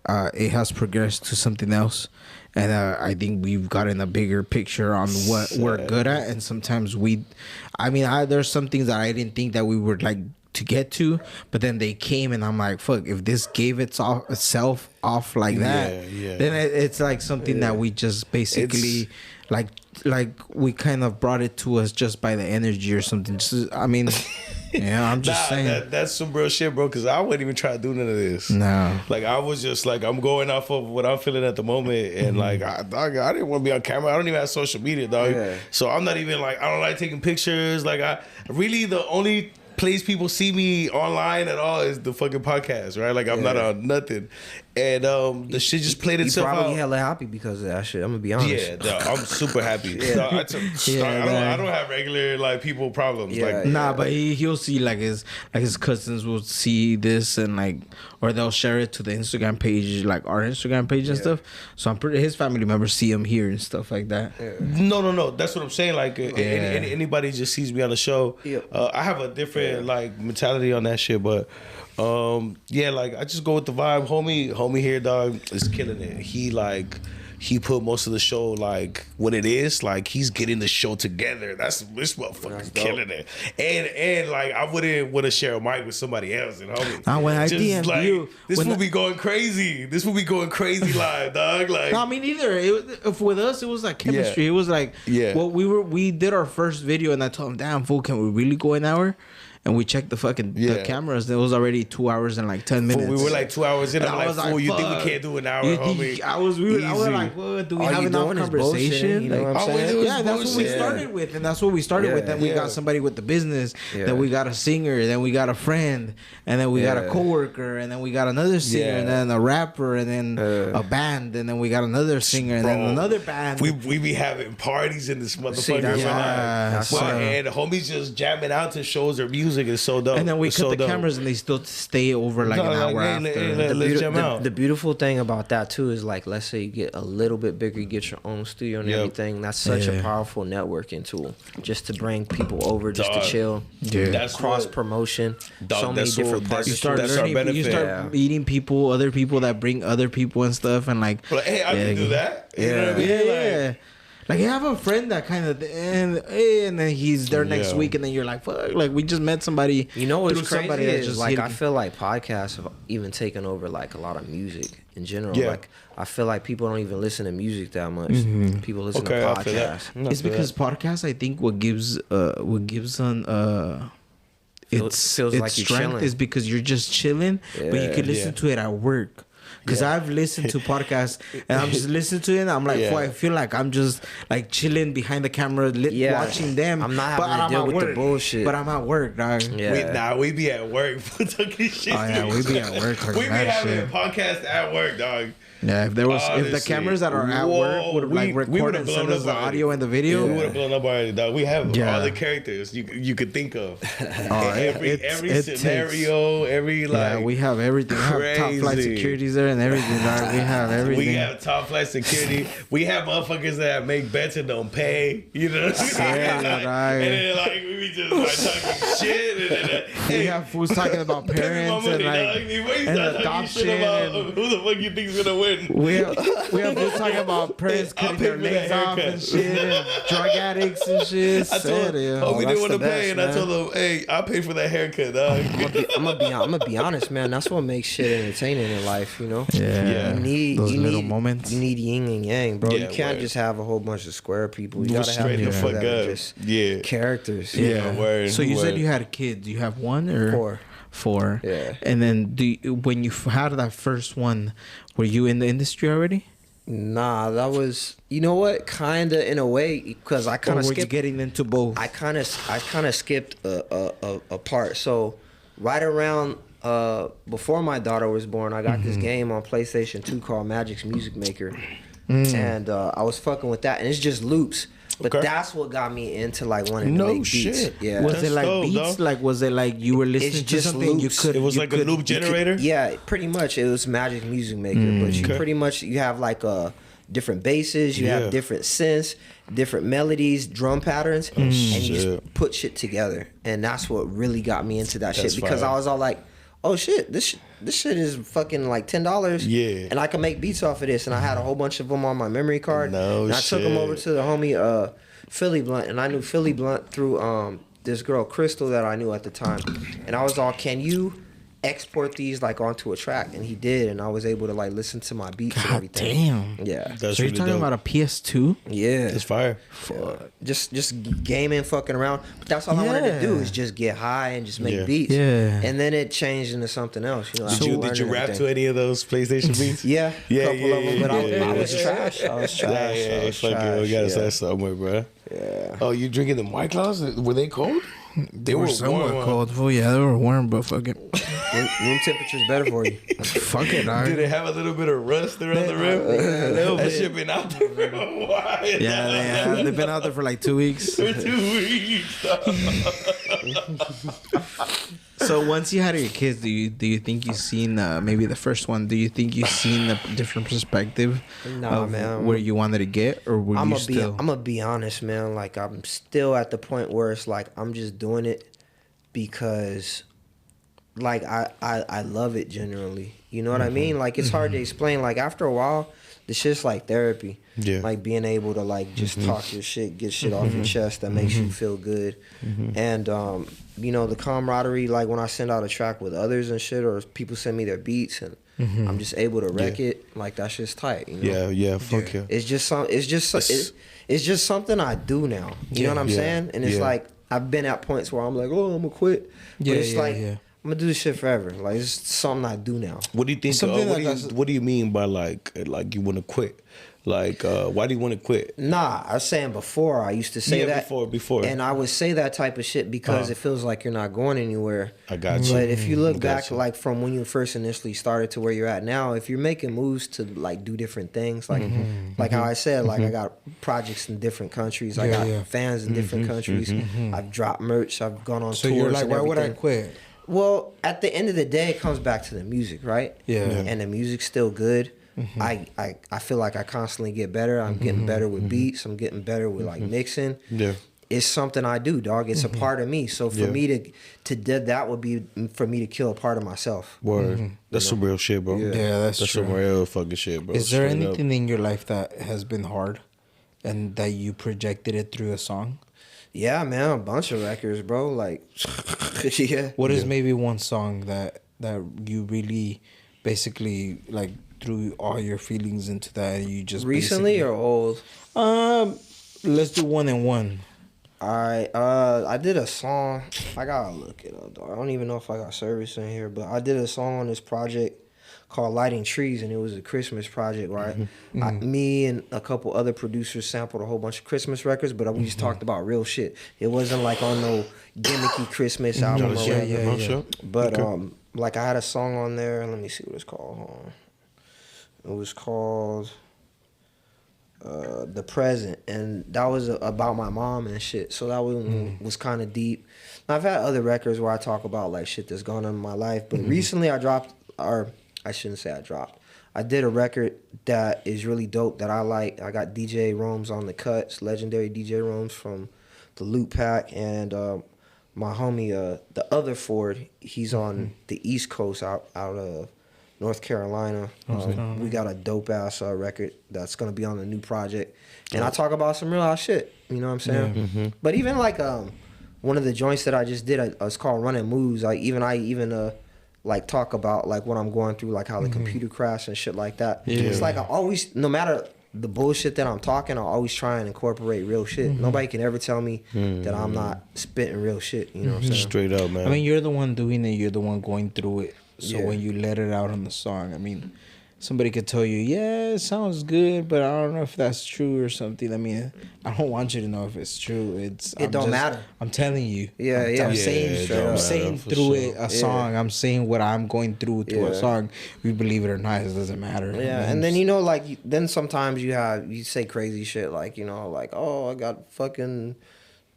it has progressed to something else. And I think we've gotten a bigger picture on what we're good at. And sometimes there's some things that I didn't think that we would like to get to, but then they came and I'm like, fuck, if this gave itself off like that, then it's like something that we just basically like we kind of brought it to us just by the energy or something. I mean, yeah, I'm just saying. That's some real shit, bro, because I wouldn't even try to do none of this. No. Like, I was just like, I'm going off of what I'm feeling at the moment. And like, I didn't want to be on camera. I don't even have social media, dog. Yeah. So I'm not even like, I don't like taking pictures. Like, the only place people see me online at all is the fucking podcast, right? Like, I'm not on nothing. And the shit just played itself out. You probably hella happy because of that shit. I'm gonna be honest. Yeah, dog, I'm super happy. Dog, I don't have regular like people problems. But he'll see like his cousins will see this and like, or they'll share it to the Instagram page, like our Instagram page and stuff. So I'm pretty his family members see him here and stuff like that. No. That's what I'm saying. Like anybody just sees me on the show. I have a different like mentality on that shit, but. Like I just go with the vibe. Homie here, dog, is killing it. He put most of the show like what it is. Like he's getting the show together. This motherfucker's killing it. And like I wouldn't want to share a mic with somebody else. And homie, when I DM like, you, this will be going crazy. This will be going crazy live, dog. Like no, I mean either. With us, it was like chemistry. It was like well, we did our first video, and I told him, damn fool, can we really go an hour? And we checked the fucking the cameras. It was already 2 hours and like 10 minutes. We were like 2 hours in. I'm like, fool, you think we can't do an hour, homie? I was like, well, do we have enough conversation? You know what I'm saying? Yeah, that's what we started with. And that's what we started with. Then we got somebody with the business. Then we got a singer. Then we got a friend. And then we got a coworker. And then we got another singer. And then a rapper. And then a band. And then we got another singer. And then another band. We be having parties in this motherfucker. And homies just jamming out to shows or music. Is so dope. And then we cut the cameras and they still stay over like an hour after. The beautiful thing about that too is like, let's say you get a little bit bigger, you get your own studio and everything. That's such a powerful networking tool just to bring people over, just to chill. That's cross promotion. So many different parts. You start learning. You start meeting people, other people that bring other people and stuff, and like, hey, I can do that. You know what I mean? Like you have a friend that kind of and then he's there next week and then you're like, fuck, like we just met somebody. You know what's crazy is like I feel like podcasts have even taken over like a lot of music in general. Like I feel like people don't even listen to music that much. People listen to podcasts. It's because podcasts, I think, what gives on its like strength is because you're just chilling, but you can listen to it at work. Because I've listened to podcasts and I'm just listening to it and I'm like, I feel like I'm just like chilling behind the camera, watching them. I'm not having to deal with the bullshit. But I'm at work, dog. We be at work talking shit. Oh, yeah, we be at work talking we be having a podcast at work, dog. Yeah, if the cameras that are at work would have like recorded and sent us the audio and the video, we would have blown up already, dog. We have all the characters you could think of. Every scenario, every like we have everything. We have top flight securities freezer and everything, dog. We have everything. We have top flight security. We have motherfuckers that make bets and don't pay. You know what I'm saying? And then like we be just like talking shit. And then, we have fools talking about parents and like and adoption. And who the fuck you think is gonna win? We have fools talking about parents cutting their legs off and shit, and drug addicts and shit. I told him, we didn't want to pay, and I told him, hey, I paid for that haircut, dog. I'm gonna be honest, man. That's what makes shit entertaining in life, you know. Yeah. You need those little moments. You need yin and yang, bro. Yeah, you can't just have a whole bunch of square people. You gotta have people that are just characters. Yeah. So you said you had kids. You have one or four? Yeah. And then when you had that first one, were you in the industry already? Nah, that was, you know what, kinda in a way, because I kind of skipped. Were you getting into both? I kind of skipped a part. So right around before my daughter was born, I got this game on PlayStation 2 called Magic's Music Maker, and I was fucking with that, and it's just loops. But that's what got me into like wanting to make beats. Shit. Yeah. Was it like dope, beats? Though. Like was it like you were listening to something loops. you could? It was like a loop generator. Yeah, pretty much. It was Magic Music Maker, but you pretty much you have like different basses, you have different synths, different melodies, drum patterns, and you just put shit together. And that's what really got me into that shit because I was all like, oh shit, this shit is fucking like $10. Yeah. And I can make beats off of this. And I had a whole bunch of them on my memory card. And I took them over to the homie Philly Blunt. And I knew Philly Blunt through this girl, Crystal, that I knew at the time. And I was all, can you export these like onto a track? And he did. And I was able to like listen to my beats and everything. Damn. Yeah. That's so you're talking about a PS2? Yeah. It's fire. Just gaming, fucking around. But that's all I wanted to do is just get high and just make beats. Yeah. And then it changed into something else. You know, did you rap to any of those PlayStation beats? Yeah. A couple of them. But I was trash. I was trash. Yeah, fuck it. We gotta start somewhere, bro. Yeah. Oh, you drinking the White Claws? Were they cold? They were somewhat cold. Oh yeah, they were warm, but fuck it. Room temperature's better for you. Fuck it, dog. Did it have a little bit of rust around the rim? That shit been out there for a while. Yeah, they've been out there for like 2 weeks. For 2 weeks. So once you had your kids, do you think you've seen maybe the first one? Do you think you've seen a different perspective of man, where you wanted to get, or were you still? I'm gonna be honest, man. Like I'm still at the point where it's like I'm just doing it because, like I love it generally. You know what I mean? Like it's hard to explain. Like after a while, this shit's like therapy. Yeah. Like being able to like just talk your shit, get shit off your chest that makes you feel good, and you know, the camaraderie, like when I send out a track with others and shit, or people send me their beats and I'm just able to wreck it, like that shit's tight, you know? Fuck yeah. It's just something I do now. You know what I'm saying? And it's like I've been at points where I'm like, oh, I'm gonna quit. But it's like I'm gonna do this shit forever. Like it's something I do now. What do you think? What do you mean by like you want to quit? Like, why do you want to quit? Nah, I was saying before. I used to say that. Before. And I would say that type of shit because it feels like you're not going anywhere. I got you. But if you look back, like from when you first initially started to where you're at now, if you're making moves to like do different things, like how I said, like I got projects in different countries. I got fans in different countries. I've dropped merch. I've gone on tours. So you're like, why would I quit? Well, at the end of the day, it comes back to the music, right? Yeah. And the music's still good. I feel like I constantly get better. I'm getting better with beats. I'm getting better with like mixing. Yeah. It's something I do, dog. It's a part of me. So for me to do that would be for me to kill a part of myself. Word. That's some real shit, bro. Yeah, that's true. Some real fucking shit, bro. Is there anything in your life that has been hard and that you projected it through a song? Yeah, man, a bunch of records, bro. Like, What is maybe one song that you really basically like threw all your feelings into that and you just recently or old? Let's do one and one. Alright, I did a song. I gotta look it up, though. I don't even know if I got service in here, but I did a song on this project called Lighting Trees, and it was a Christmas project, right? Me and a couple other producers sampled a whole bunch of Christmas records, but we just talked about real shit. It wasn't like on no gimmicky Christmas album or whatever. But like I had a song on there. Let me see what it's called. Hold on. It was called The Present, and that was about my mom and shit. So that was kind of deep. And I've had other records where I talk about like shit that's gone on in my life, but recently I dropped, or I shouldn't say I dropped. I did a record that is really dope that I like. I got DJ Rome's on the cuts, legendary DJ Rome's from the Loot Pack, and my homie, the other Ford, he's on the East Coast out of North Carolina. We got a dope ass record that's gonna be on the new project, and I talk about some real ass shit. You know what I'm saying? But even like one of the joints that I just did, it's called Running Moves. I even like talk about like what I'm going through, like how the computer crashed and shit like that. It's like I always, no matter the bullshit that I'm talking, I always try and incorporate real shit. Nobody can ever tell me that I'm not spitting real shit. You know what I'm saying? Straight up, man. I mean, you're the one doing it. You're the one going through it. So when you let it out on the song, I mean, somebody could tell you, yeah, it sounds good, but I don't know if that's true or something. I mean, I don't want you to know if it's true. It don't matter. I'm telling you. I'm saying through a song. I'm saying what I'm going through a song. We believe it or not, it doesn't matter. Yeah, and then like then sometimes you say crazy shit like like, oh, I got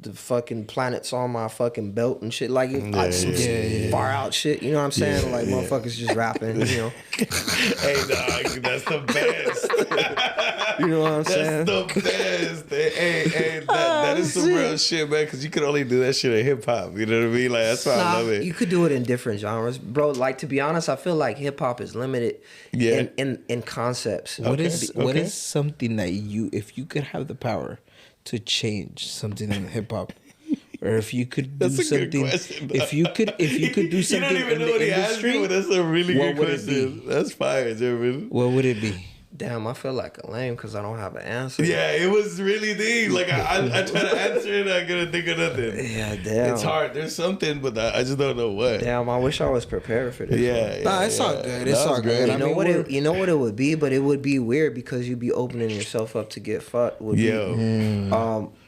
the fucking planets on my fucking belt and shit, like far out shit, you know what I'm saying? Like motherfuckers just rapping, you know. Hey dog, that's the best. You know what I'm saying? That's the best. Hey, that is some real shit, man. Because you could only do that shit in hip hop. You know what I mean? Like that's why I love it. You could do it in different genres, bro. Like to be honest, I feel like hip hop is limited in concepts. What is something that if you could have the power to change something in hip hop, or if you could do something, if you could do something in the industry, that's a really good question. That's fire, Jeremy. What would it be? Damn, I feel like a lame because I don't have an answer. Yeah, it was really deep. Like I try to answer it, I couldn't think of nothing. Yeah, damn. It's hard. There's something, but I just don't know what. Damn, I wish I was prepared for this. It's all good. It's all good. You know what it would be, but it would be weird because you'd be opening yourself up to get fucked.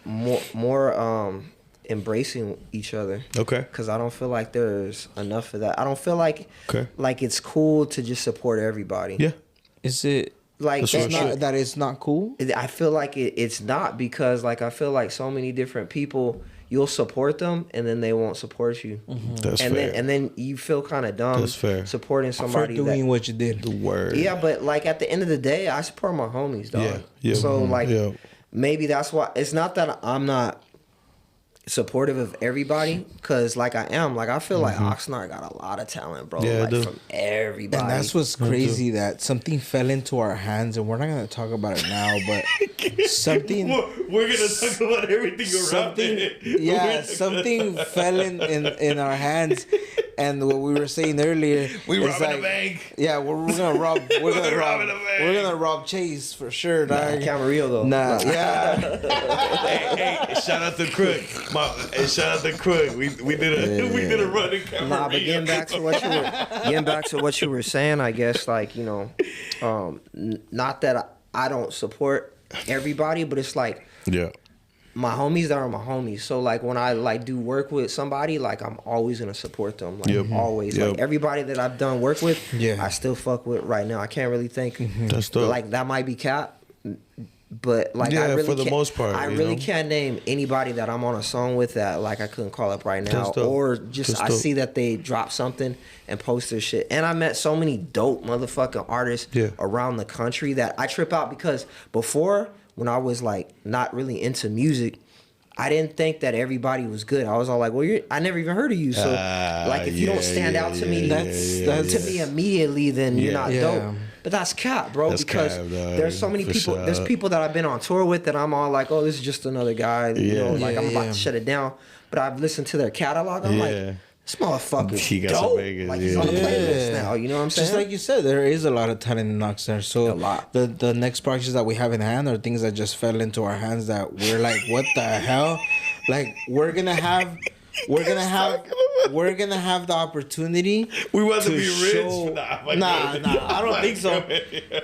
More embracing each other. Okay. Because I don't feel like there's enough of that. I don't feel like it's cool to just support everybody. Yeah. Is it like that it's not cool? I feel like it's not, because like I feel like so many different people, you'll support them and then they won't support you. That's fair. And then you feel kind of dumb supporting somebody for doing what you did. The word. Yeah, but like at the end of the day, I support my homies, dog. Yeah. So maybe that's why. It's not that I'm not supportive of everybody, because like I am, like I feel like Oxnard got a lot of talent, bro. Yeah, like from everybody. And that's what's crazy, that something fell into our hands, and we're not gonna talk about it now, but something we're gonna talk about everything around it. Yeah, something fell in our hands. And what we were saying earlier, we robbing a bank. Yeah, we're gonna rob. We're gonna rob Chase for sure. Camarillo though. Nah, yeah. hey, shout out to Crook. Shout out to Crook. We did a run in Camarillo. Nah, but getting back to what you were saying, I guess, like, you know, not that I don't support everybody, but it's like my homies that are my homies. So like when I like do work with somebody, like I'm always gonna support them. Like always. Like everybody that I've done work with, I still fuck with right now. I can't really think. That's dope. Like that might be cap, but like I really for the most part, I really can't name anybody that I'm on a song with that like I couldn't call up right now, or just I see that they drop something and post their shit. And I met so many dope motherfucking artists around the country that I trip out, because before, when I was like not really into music, I didn't think that everybody was good. I was all like, well, I never even heard of you. So like if you don't stand out to me, that's to me immediately, then you're not dope. But that's cap, bro, because there's so many people. There's people that I've been on tour with that I'm all like, oh, this is just another guy. You know, like I'm about to shut it down. But I've listened to their catalog. I'm like, this motherfucker's dope. Like he's on the playlist now. You know what I'm saying? Just like you said, there is a lot of talent in Oxnard. So the next projects that we have in hand are things that just fell into our hands that we're like, what the hell? Like we're gonna have the opportunity. We want to be rich. Nah, I don't think so.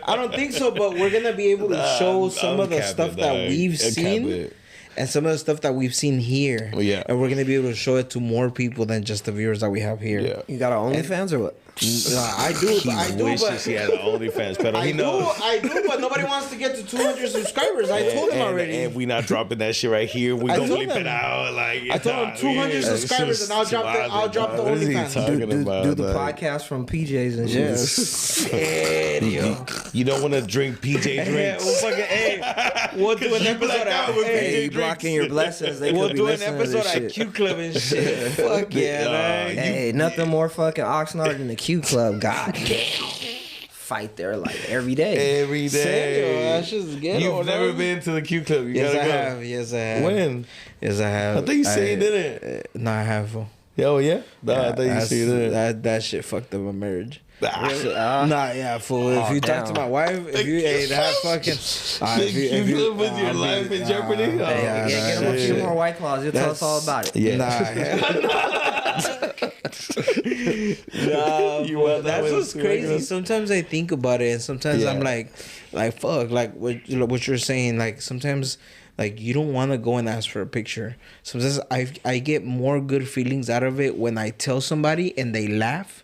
I don't think so. But we're gonna be able to show some of the stuff that we've seen. and some of the stuff that we've seen here. Yeah. And we're gonna be able to show it to more people than just the viewers that we have here. Yeah. You got an OnlyFans or what? I do. He wishes he had an OnlyFans, but he knows. I do, but nobody wants to get to 200 subscribers. I told him already. And we not dropping that shit right here. We gonna bleep it out. Like I told him 200 subscribers, and I'll drop the OnlyFans. Do the podcast from PJs and shit. You don't want to drink PJ drinks. We'll do an episode. Hey, you blocking your blessings. We'll do an episode at Q Club and shit. Fuck yeah, man. Hey, nothing more fucking Oxnard than the Q Club. God damn. Fight there like every day. Every day. You've never been to the Q Club. Yes, I have. Yes, I have. When? Yes, I have. I think you said you didn't. No, I have. Oh, yeah? I thought you said you didn't. That shit fucked up my marriage. Nah, fool. If you talk to my wife, if you that fucking if you put your life in jeopardy, get him a few more White Claws. You'll tell us all about it. Yeah. That's what's crazy. Sometimes I think about it, and sometimes I'm like fuck, like what you're saying. Like sometimes, like you don't want to go and ask for a picture. Sometimes I get more good feelings out of it when I tell somebody and they laugh.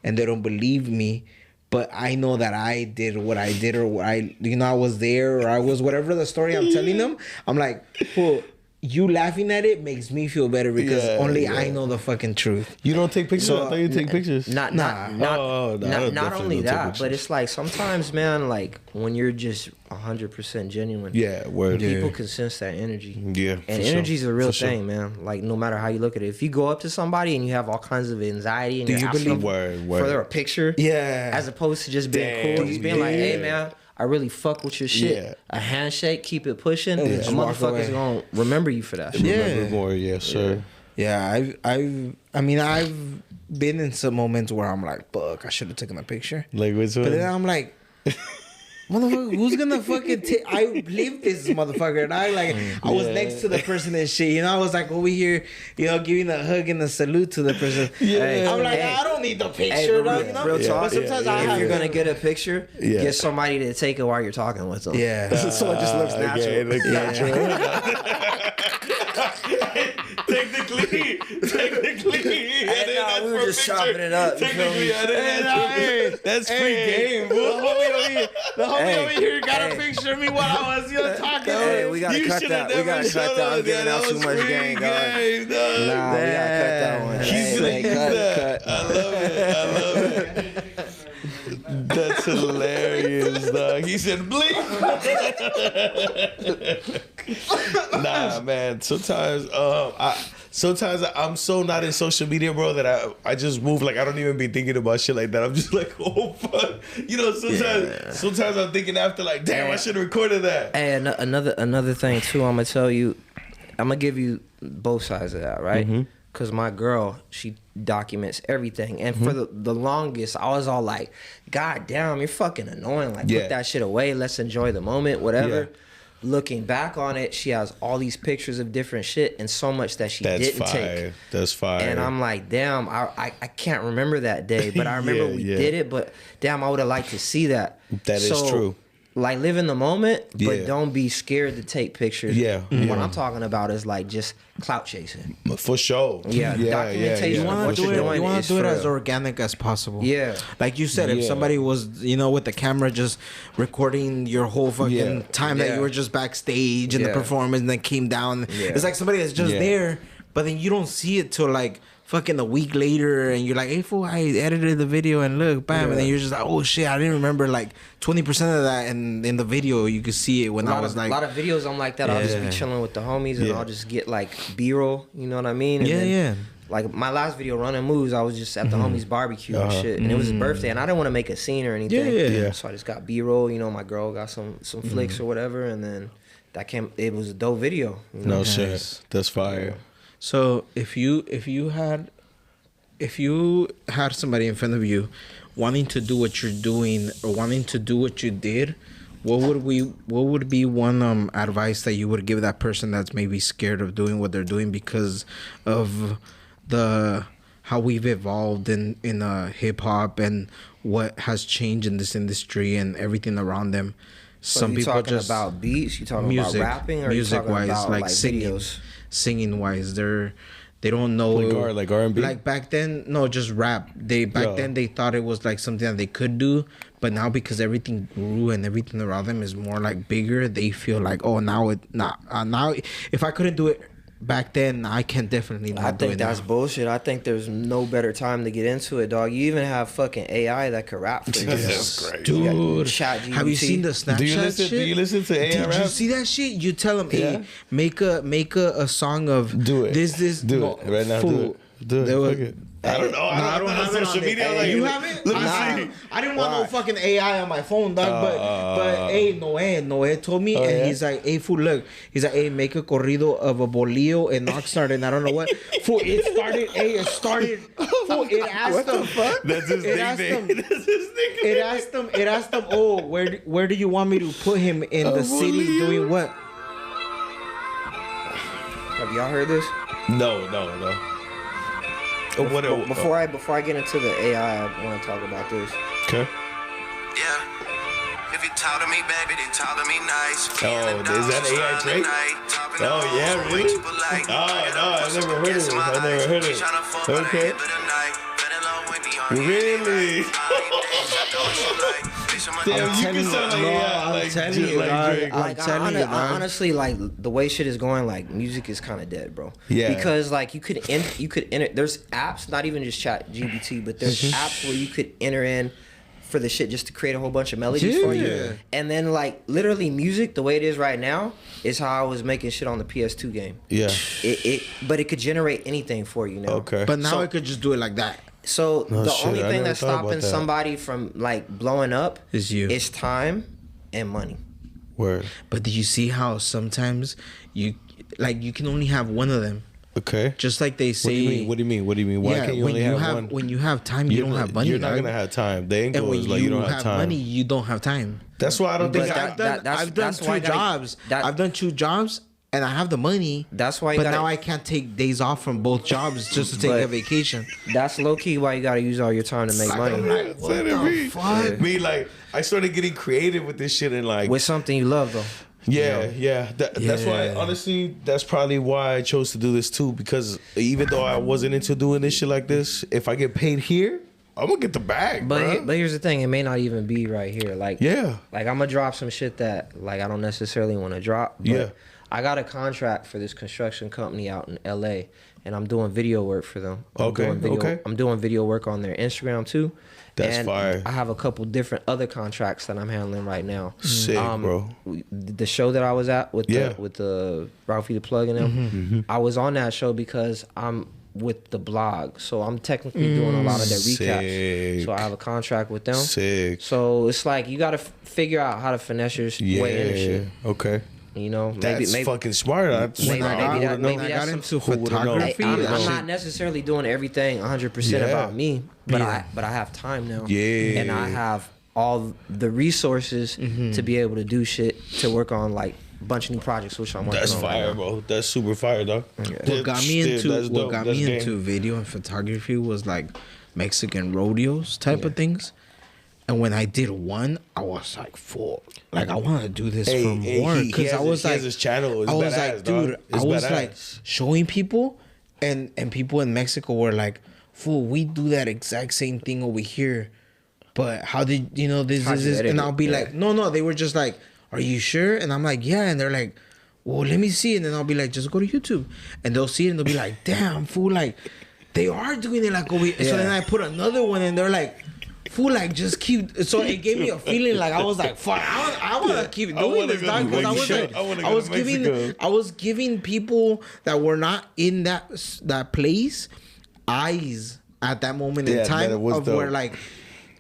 And they don't believe me, but I know that I did what I did, or what I was there, or I was whatever the story I'm telling them. I'm like, well, you laughing at it makes me feel better because I know the fucking truth. You don't take pictures? I thought you take pictures. Not only that, but it's like sometimes, man, like when you're just 100% genuine. Yeah, word. People can sense that energy. Yeah, and energy's a real thing, man. Like no matter how you look at it, if you go up to somebody and you have all kinds of anxiety and you're asking for a picture, as opposed to just being cool, just being like, hey, man, I really fuck with your shit. Yeah. A handshake, keep it pushing. A motherfucker's gonna remember you for that shit. Remember more, yes, sir. Yeah, I've been in some moments where I'm like, fuck, I should have taken a picture. Like which one? But then I'm like, motherfucker, who's gonna fucking take? I lived this motherfucker, and I was next to the person and shit. I was like over here, giving a hug and a salute to the person. Yeah. I'm like, I don't need the picture, real talk. But sometimes if you're gonna get a picture, get somebody to take it while you're talking with them. Yeah. So it just looks natural. Okay, it looks natural. Technically. We were just chopping it up. Technically, that's free game, bro. The homie over here got a picture of me while I was talking. Hey, we gotta cut that. We gotta cut that. I'm giving out too much game, guys. Nah, we gotta cut that one. Cut. I love it. That's hilarious, dog. He said, "Bleep." Nah, man. Sometimes I'm so not in social media, bro, that I just move like I don't even be thinking about shit like that. I'm just like, oh fuck, sometimes I'm thinking after like, damn, I should have recorded that. Hey, another thing too, I'm gonna give you both sides of that, right? Mm-hmm. Cause my girl, she documents everything, and for the longest, I was all like, "God damn, you're fucking annoying! Like, put that shit away. Let's enjoy the moment, whatever." Yeah. Looking back on it, she has all these pictures of different shit and so much that she didn't take. That's fire. And I'm like, damn, I can't remember that day, but I remember we did it. But damn, I would have liked to see that. That is true. Like, live in the moment, but don't be scared to take pictures. Yeah. What I'm talking about is like just clout chasing. For sure. Yeah. Documentation. You want to do it as organic as possible. Yeah. Like you said, if somebody was, with the camera just recording your whole fucking time that you were just backstage and the performance and then came down. Yeah. It's like somebody that's just there, but then you don't see it till like fucking a week later, and you're like, hey fool, I edited the video and look, bam, and then you're just like, oh shit, I didn't remember like 20% of that, and in the video you could see it when I was like, a lot of videos I'm like that. I'll just be chilling with the homies and I'll just get like B-roll, you know what I mean? And like my last video, Running Moves, I was just at the homies barbecue and shit, and it was his birthday, and I didn't want to make a scene or anything. So I just got B-roll, my girl got some flicks or whatever, and then it was a dope video. No shit, that's fire. So if you had somebody in front of you wanting to do what you're doing or wanting to do what you did, what would be one advice that you would give that person that's maybe scared of doing what they're doing because of how we've evolved in hip hop and what has changed in this industry and everything around them? Some people talking just about beats. You talking about rapping, or music you talking wise, about like singing, videos? Singing wise, they don't know like R&B. Like back then, no, just rap. Then they thought it was like something that they could do, but now because everything grew and everything around them is more like bigger, they feel like, oh, now if I couldn't do it back then, I can definitely not do it. I think that's bullshit. I think there's no better time to get into it, dog. You even have fucking AI that can rap for you. That's great, dude. ChatGPT. Have you seen the Snapchat shit? Do you listen to AI rap? Did you see that shit? You tell them, hey, make a song of do it. This do it right now. Fool. Do it. I don't know. I don't have it on social media. Like, you have it? Let me see. I didn't want no fucking AI on my phone, dog. But hey, Noé told me, and he's like, hey, fool, look. He's like, hey, make a corrido of a bolillo and Oxnard, and I don't know what. Fool, it started. Fool, it asked what them. The fuck? That's his nickname. It asked them. Oh, where do you want me to put him in the city doing what? Have y'all heard this? No. Before I get into the AI, I want to talk about this. Okay. Yeah. If you talk to me, baby, then talk to me nice. Oh, is that AI Drake? Oh, yeah, really? Oh, no, I've never heard it. Okay. Really? Damn, you can sound like AI. I'm telling you, honestly, like the way shit is going, like music is kind of dead, bro. Yeah. Because like you could enter. There's apps, not even just ChatGPT, but there's apps where you could enter in for the shit just to create a whole bunch of melodies for you. And then like literally music, the way it is right now, is how I was making shit on the PS2 game. Yeah. But it could generate anything for you now. Okay. But now it could just do it like that. So the only thing that's stopping somebody from like blowing up is time and money. Word. But do you see how sometimes you can only have one of them? Okay. Just like they say. What do you mean? Why can't you only have one? When you have time, you don't have money. You're not gonna have time. The angle is like you don't have time. Money, you don't have time. That's why I don't think I've done two jobs. I've done 2 jobs. And I have the money. That's why. Now I can't take days off from both jobs just to take a vacation. That's low key why you gotta use all your time to make money. Like, what the fuck? Me, like, I started getting creative with this shit and like with something you love though. Yeah. That's why, honestly, that's probably why I chose to do this too. Because even though I wasn't into doing this shit like this, if I get paid here, I'm gonna get the bag. But here's the thing, it may not even be right here. Like I'm gonna drop some shit that like I don't necessarily want to drop. But I got a contract for this construction company out in LA, and I'm doing video work for them. I'm doing video work on their Instagram too. That's fire. I have a couple different other contracts that I'm handling right now. Sick, bro. The show that I was at with the Ralphie the Plug and them, I was on that show because I'm with the blog, so I'm technically doing a lot of their recaps. So I have a contract with them. Sick. So it's like you got to figure out how to finesse your way into shit. Okay. You know, that's fucking smart. Maybe I got into photography. I'm not necessarily doing everything 100% about me, but I have time now. Yeah, and I have all the resources to be able to do shit to work on like a bunch of new projects, which I'm working on. That's fire, right, bro. That's super fire, dog. What got me into video and photography was like Mexican rodeos type of things. And when I did one, I was like, full. Like, I want to do this for more. Because I was like, his channel. I was like, dude, I was like showing people, and people in Mexico were like, fool, we do that exact same thing over here. But how did, this? And I'll be like, no. They were just like, are you sure? And I'm like, yeah. And they're like, well, let me see. And then I'll be like, just go to YouTube. And they'll see it and they'll be like, damn, fool, like, they are doing it like over here. So then I put another one and they're like, fool, like, just keep. So it gave me a feeling like I was like, fuck, I want to keep doing this, dog. Because I was giving people that were not in that place eyes at that moment in time of where like,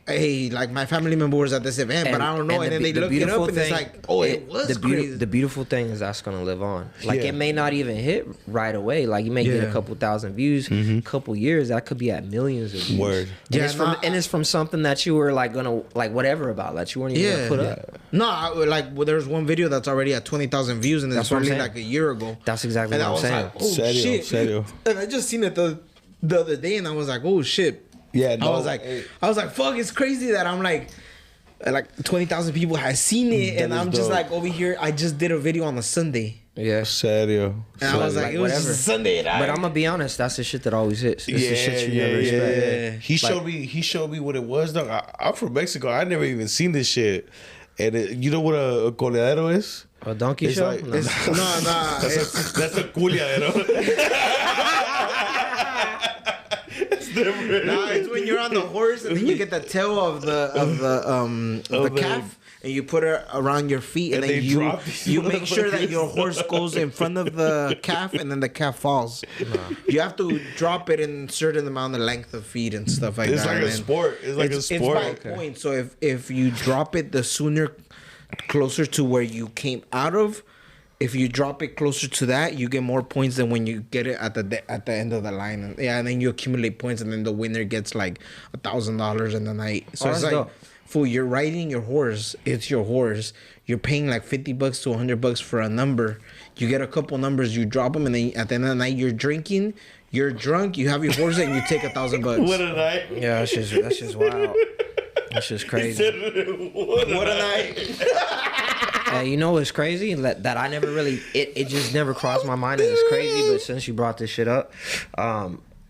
hey, like my family member was at this event, but I don't know. And then they look it up and it's like, oh, it was crazy. The beautiful thing is that's gonna live on. Like it may not even hit right away. Like you may get a couple thousand views, couple years. That could be at millions of views. Word. And it's from something that you were like gonna like whatever about that you weren't even gonna put up. No, there's one video that's already at 20,000 views and it's probably like a year ago. That's exactly what I'm saying. Like, oh shit! And I just seen it the other day and I was like, oh shit. Yeah, no, I was like, fuck, it's crazy that I'm like, like 20,000 people has seen it, That and is I'm just dope. like over here. I just did a video on a Sunday. Yeah. Serio. And I was like, it was just a Sunday. But I'm gonna be honest, that's the shit that always hits. It's the shit you never expect. He showed me what it was, dog. I'm from Mexico. I never even seen this shit. And you know what a coleadero is? A donkey It's show? like- No. That's a culiadero. Nah, it's when you're on the horse and then you get the tail of the calf and you put it around your feet and And then they you drop these make sure that your motherfuckers. horse goes in front of the calf and then the calf falls. You have to drop it in a certain amount of length of feet and stuff like It's that. like a and sport. It's like a sport. It's by points. So if you drop it the sooner closer to where you came out of, if you drop it closer to that, you get more points than when you get it at the end of the line. And then you accumulate points, and then the winner gets like $1,000 in the night. So it's that's like, dope. fool, you're riding your horse. It's your horse. You're paying like $50 to $100 for a number. You get a couple numbers, you drop them, and then at the end of the night, you're drinking. You're drunk. You have your horse, and you take $1,000. What a night. Yeah, that's just wild. That's just crazy. What a night. Hey, you know what's crazy? That I never really it just never crossed my mind that it's crazy. But since you brought this shit up,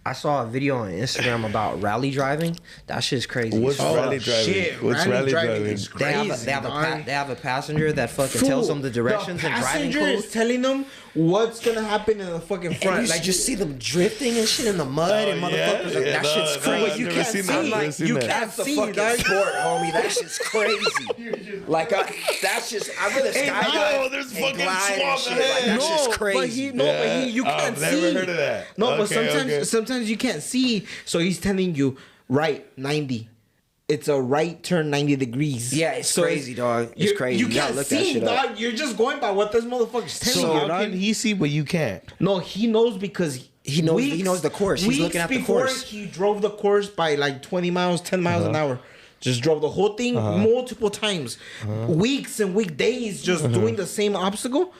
I saw a video on Instagram about rally driving. That shit's crazy. What's as fuck. rally driving? Shit, What's rally driving? is crazy. They have a passenger that fucking tells them the directions and driving passenger codes. is telling them what's gonna happen in the fucking front. And you Like just see them drifting and shit in the mud and motherfuckers. Like, that shit's crazy. you I've can't never seen see. that. I'm I've like, never seen you that. can't That's the see, fucking dog. sport, homie. That shit's crazy. Like, that's just. I'd rather skydive no, there's and fucking glide and swamp shit. ahead. Like, that's just crazy. But you can't I've see. never heard of that. No, but Okay. sometimes you can't see. So he's telling you right 90. It's a right turn 90 degrees. Yeah, it's crazy, dog. It's crazy. You You gotta can't look that see, shit up. dog. You're just going by what this motherfucker's telling So you, how dog. can he see but you can't? No, he knows because He knows the course. He's weeks looking at the before course. He drove the course by like 20 miles, 10 miles an hour. Just drove the whole thing multiple times. Weeks and weekdays just doing the same obstacle.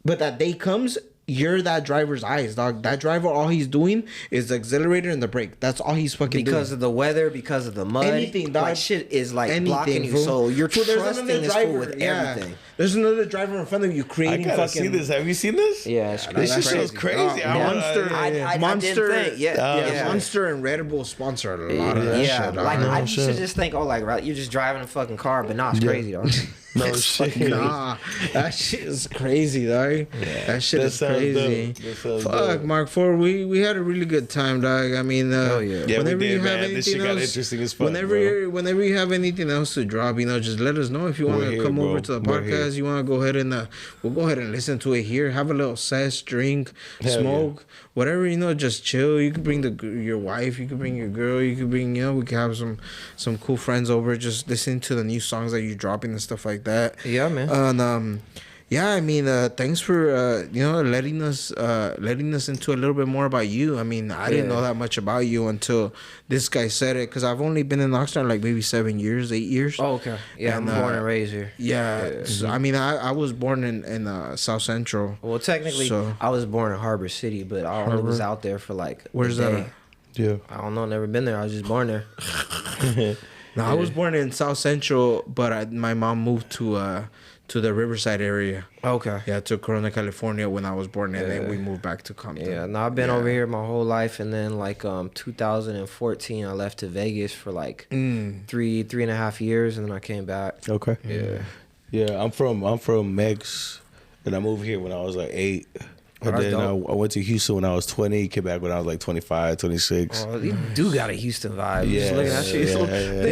But that day comes, you're that driver's eyes, dog. That driver, all he's doing is the accelerator and the brake. That's all he's fucking Because doing. of the weather, because of the mud, Anything, dog. like shit is like Anything, blocking you. fool. So you're Fool, there's trusting another this fool with everything. There's another driver in front of you I creating gotta fucking see this. Have you seen this? Yeah, it's This crazy. shit shows crazy. I wanna- Monster, I Monster, didn't think. Yeah. Monster and Red Bull sponsor a lot of that Yeah, shit. like dog. I used to just think, oh, like right, you're just driving a fucking car, but nah, it's crazy, dog. No shit. Nah, that shit is crazy, dog. That shit That is sounds crazy. dope. That sounds Fuck, dope. Mark4ord, we had a really good time, dog. I mean, yeah. Yeah, whenever we did, you have man. This shit anything got else, interesting as fuck, whenever you have anything else to drop, just let us know if you want We're to here, come bro. over to the We're here. podcast. You want to go ahead and we'll go ahead and listen to it here. Have a little sesh, drink, Hell smoke, whatever, just chill. You could bring your wife, you could bring your girl, you could bring we could have some cool friends over, just listen to the new songs that you're dropping and stuff like that. Yeah, man. And yeah, I mean, thanks for letting us into a little bit more about you. I mean, I didn't know that much about you until this guy said it, because I've only been in Oxnard like maybe 7 years, 8 years. Oh, okay. Yeah, And, I'm born and raised here. Yeah, so, I mean, I was born in South Central. Well, technically, So- I was born in Harbor City, but I only was out there for like. Where's a that day. at? Yeah. I don't know. Never been there. I was just born there. No, I was born in South Central, but my mom moved to the Riverside area. Okay. Yeah, to Corona, California when I was born, and then we moved back to Compton. Yeah, no, I've been over here my whole life, and then like 2014, I left to Vegas for like 3.5 years, and then I came back. Okay. Yeah. Yeah, I'm from Mex, and I moved here when I was like 8. And that's then I dope. went to Houston when I was 20, came back when I was like 25, 26. Oh, you do got a Houston vibe. Yeah, Just looking at you. yeah,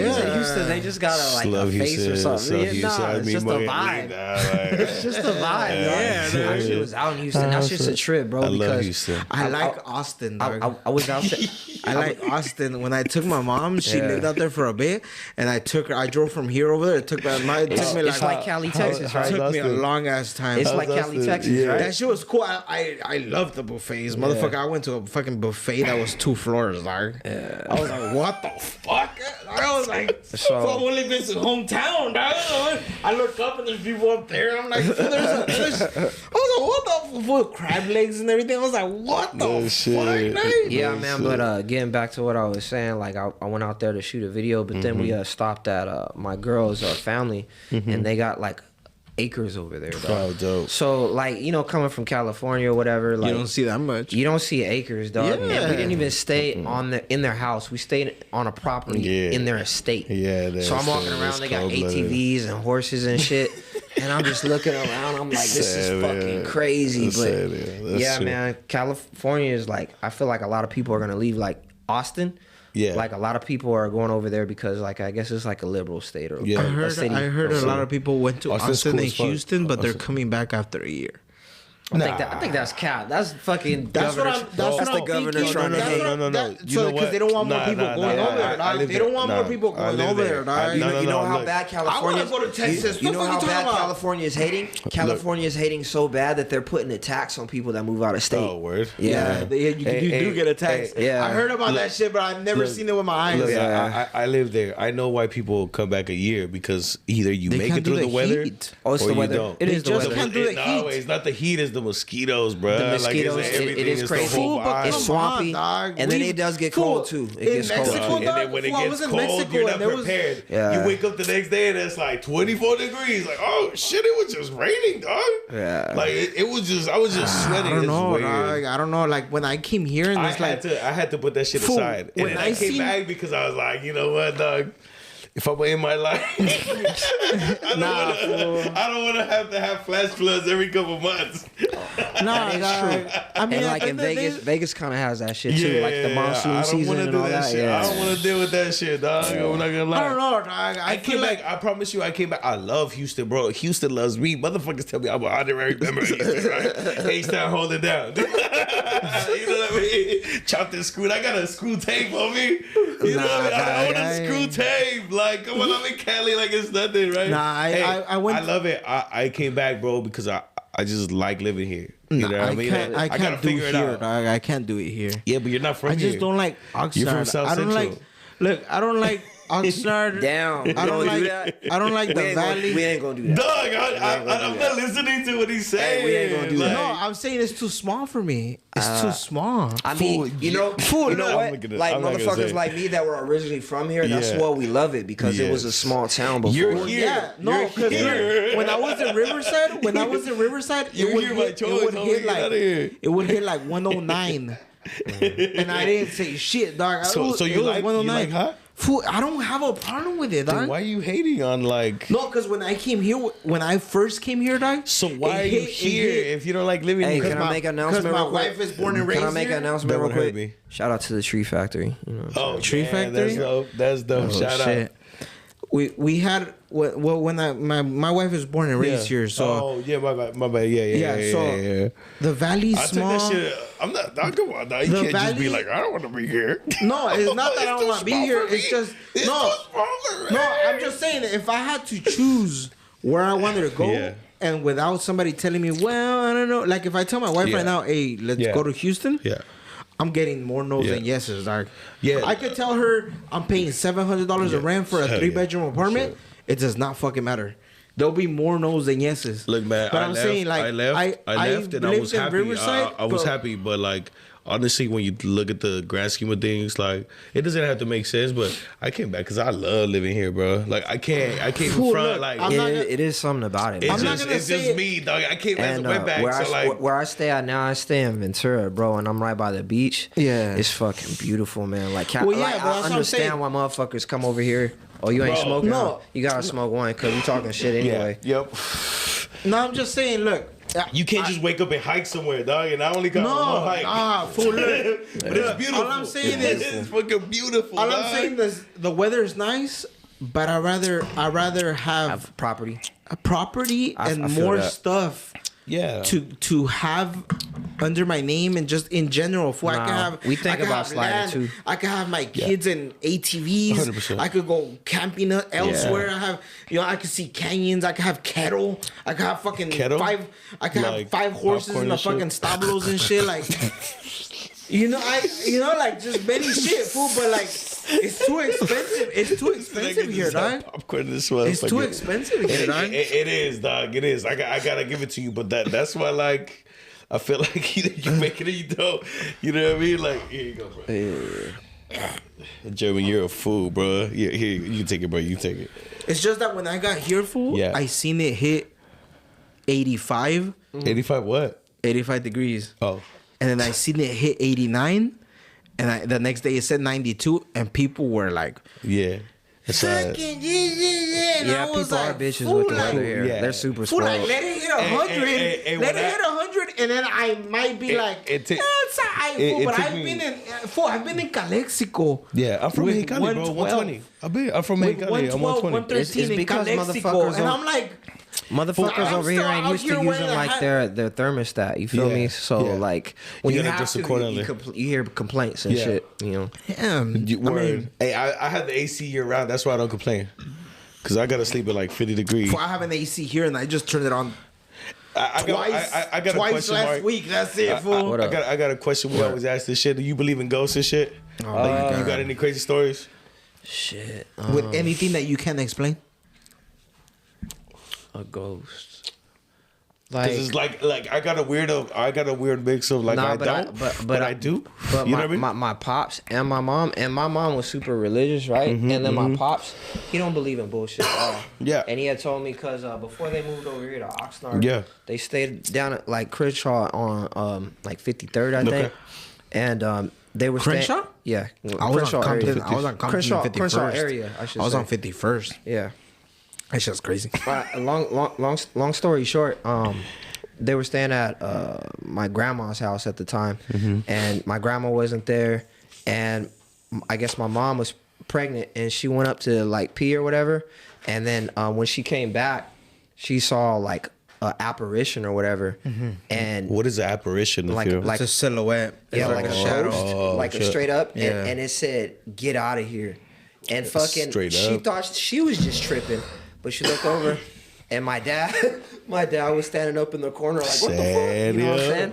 Niggas in Houston, they just got a Love face or Houston, something. love Yeah, Houston. nah, I it's mean, just a money, vibe. like, It's just a vibe. Yeah, Yeah, I actually was out in Houston. That's just a trip, bro. I love because Houston. I like Austin, dog. I was out there. I like Austin. When I took my mom, she lived out there for a bit, and I drove from here over there. It took me It's like Cali, Texas, right? It took me a Austin? long ass time. It's like How's Cali, Austin? Texas, Yeah. right? That shit was cool. I love the buffets, motherfucker. I went to a fucking buffet that was 2 floors, dog. I was like, what the fuck? I was like, so I've only been to hometown, dog. I look up and there's people up there. I'm like, I was like, what the fuck? Crab legs and everything. I was like, what the fuck? Yeah, man. But getting back to what I was saying, like I went out there to shoot a video, but then we stopped at my girl's family, and they got like acres over there, dog. Oh, dope. So like, you know, coming from California or whatever, like you don't see that much. You don't see acres, dog. Yeah. And we didn't even stay in their house. We stayed on a property in their estate. Yeah. So I'm walking around. They got ATVs and horses and shit. And I'm just looking around. I'm like, this is fucking crazy. But yeah, man, California is like, I feel like a lot of people are gonna leave like Austin. Yeah, like a lot of people are going over there because, like, I guess it's like a liberal state or I heard a lot of people went to Austin and Houston, but they're coming back after a year. I think that's cap. That's fucking. That's the governor trying to hate. No. So because they don't want more people going over there. They don't want more people going over there. You know how bad California. I want to go to Texas. You know how bad California is hating. California is hating so bad that they're putting a tax on people that move out of state. Oh, word. Yeah, you do get a tax. Yeah, I heard about that shit, but I've never seen it with my eyes. I live there. I know why people come back a year because either you make it through the weather, or it's the weather. Don't. It is the weather. No, it's not the heat. It's the mosquitoes. Bro. The mosquitoes, like it is crazy. It's swampy, and then it does get cold too. It gets cold. And then when it gets cold, you're not prepared. You wake up the next day and it's like 24 degrees. Like, oh shit, it was just raining, dog. Yeah, like it was just, I was just sweating. I don't know, dog. I don't know. Like when I came here, and I had to put that shit aside. And then I came back because I was like, you know what, dog. If I'm in my life, I don't want to have flash floods every couple months. Nah, that's true. I mean, and like in Vegas kind of has that shit too, like the monsoon season and all that. Shit. I don't want to deal with that shit, dog. I'm not gonna lie. I don't know, dog. I came back. I promise you, I came back. I love Houston, bro. Houston loves me. Motherfuckers tell me I'm an honorary member of Houston, right? H-Town, hold it down. You know what I mean? Chopped and screwed. I got a screw tape on me. You know what I mean? I own a screw tape. Like, come on, I'm in Cali like it's nothing, right? Nah, I love it. I came back, bro, because I just like living here. You know what I mean? I can't do it here, dog. I can't do it here. Yeah, but you're not from here. I just don't like Oxnard. You're from South Central. I don't like Oxnard. Down. I don't like the valley. We ain't gonna do that. Dog, I'm not listening to what he's saying. Hey, we ain't gonna do that. No, I'm saying it's too small for me. It's too small. I mean, you know what? Like motherfuckers like me that were originally from here, that's why we love it because it was a small town before. You're here. Yeah, no, because when I was in Riverside, it would hit like 109. And I didn't say shit, dog. So you like 109? You like hot? Fool, I don't have a problem with it, dog. Then why are you hating on like? No, because when I first came here, dog. So why are you here if you don't like living here? Can I make an announcement? Because my wife is born and raised here. Can I make an announcement real quick? Shout out to the Tree Factory. You know Tree Factory. That's dope. Shout out. We had when my wife was born and raised here, so my bad, yeah. The valley's small. Take that shit. I'm not. Come on, you can't just be like, I don't want to be here. No, it's not that I don't want to be here. It's just I'm just saying if I had to choose where I wanted to go, and without somebody telling me, well, I don't know. Like if I tell my wife right now, hey, let's go to Houston. Yeah. I'm getting more no's than yeses, dog. Yeah, I could tell her I'm paying $700 of rent for a 3-bedroom apartment. It does not fucking matter. There'll be more no's than yeses. Look, man, but I'm saying like I left and I was happy. I was happy, but like honestly, when you look at the grand scheme of things, like it doesn't have to make sense. But I came back because I love living here, bro. Like I can't front. Like it is something about it. It's just me, dog. I came back. Went back. Where I stay at now, I stay in Ventura, bro, and I'm right by the beach. Yeah, it's fucking beautiful, man. Like, I understand why motherfuckers come over here. Oh, you ain't smoking? No, you gotta smoke one because we talking shit anyway. Yep. No, I'm just saying. Look. You can't just wake up and hike somewhere, dog. And I only got one hike. Fool. But it's beautiful. All I'm saying is it's fucking beautiful. All I'm saying is the weather's nice, but I rather have property, and more stuff. Yeah. To have under my name and just in general. Fool, we think about sliding too. I could have my kids in ATVs. 100%. I could go camping elsewhere. I have, I could see canyons. I could have cattle. I could have fucking five. I could have 5 horses in the fucking stablos and shit. Like, like just many shit, fool. But like, It's too expensive. It's too expensive here, dog. Popcorn this one. It's too expensive here, dog. It is, dog. It is. I gotta give it to you, but that's why, like, I feel like either you make it or you don't. You know what I mean? Like, here you go, bro. Yeah. German, you're a fool, bro. Here, you can take it, bro. You take it. It's just that when I got here, fool, I seen it hit 85. 85 what? 85 degrees. Oh. And then I seen it hit 89. And the next day it said 92. And people were like, yeah. Yeah, people are bitches with the weather here. Yeah. They're super spoiled. Like, let it hit 100. Let it hit 100, and then I might be it's alright, but I've been in Calexico. Yeah, I'm from Mexicali, bro. 120. I'm from Mexicali. I'm 120. 113 in Calexico, and I'm like, motherfuckers over here ain't used to using like their thermostat. You feel me? So like when you have to, you hear complaints and shit. You know. Yeah. Hey, I have the AC year round. That's why I don't complain. Cause I gotta sleep at like 50 degrees. I have an AC here and I just turned it on. I got twice a question, last Mark. week. That's it, fool. I got a question. We always ask this shit. Do you believe in ghosts and shit? You got any crazy stories? Shit. With anything that you can't explain? A ghost. Like it's like I got a weird mix of like I do. But you know what I mean? my pops and my mom was super religious, right? And then my pops, he don't believe in bullshit at all. Yeah. And he had told me because before they moved over here to Oxnard, they stayed down at like Crenshaw on like 53rd, I think. And they were Crenshaw? Yeah. I was on Crenshaw 51st. Crenshaw area, I should say. I was on 51st. Yeah. That shit's crazy. Long story short, they were staying at my grandma's house at the time, and my grandma wasn't there, and I guess my mom was pregnant, and she went up to like pee or whatever, and then when she came back, she saw like an apparition or whatever, and what is an apparition? Like it's a silhouette, like a shadow, like a straight up, yeah. and it said "Get out of here," and fucking she thought she was just tripping. But she looked over, and my dad was standing up in the corner like, what the fuck? You know what I'm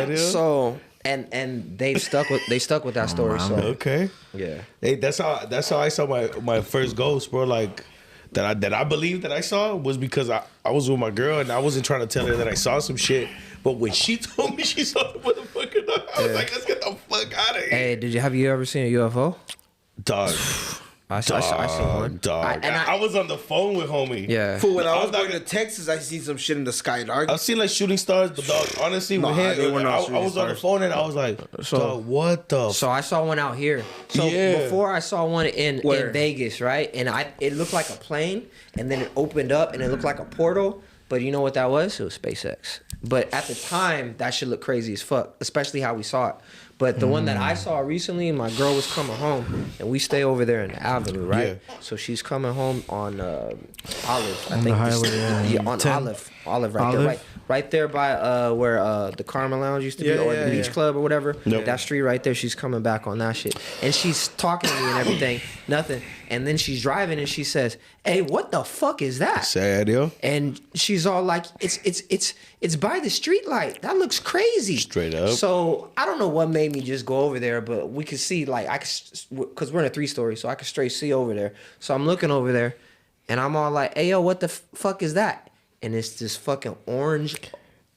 saying? So and they stuck with that story. So okay, yeah. Hey, that's how I saw my first ghost, bro. Like that I believe that I saw was because I was with my girl and I wasn't trying to tell her that I saw some shit. But when she told me she saw the motherfucker, I was like, let's get the fuck out of here. Hey, have you ever seen a UFO? Dog. I saw one. Dog. I was on the phone with homie. Yeah. Fool, when I was going to Texas, I seen some shit in the sky, dog. I've seen like shooting stars, but dog, honestly, with him, I was on the phone and I was like, dog, what the? So I saw one out here. So before I saw one in Vegas, right? And it looked like a plane, and then it opened up and it looked like a portal. But you know what that was? It was SpaceX. But at the time, that shit looked crazy as fuck, especially how we saw it. But the one that I saw recently, my girl was coming home, and we stay over there in the Avenue, right? Yeah. So she's coming home on Olive, I think. The highway, on Olive there, right there by where the Karma Lounge used to be, or the Beach Club or whatever. Nope. That street right there. She's coming back on that shit, and she's talking to me and everything, nothing. And then she's driving, and she says, "Hey, what the fuck is that?" Sad, yo. And she's all like, "It's by the street light. That looks crazy." Straight up. So I don't know what made me just go over there, but we could see because we're in a 3-story, so I could straight see over there. So I'm looking over there, and I'm all like, "Hey, yo, what the fuck is that?" And it's this fucking orange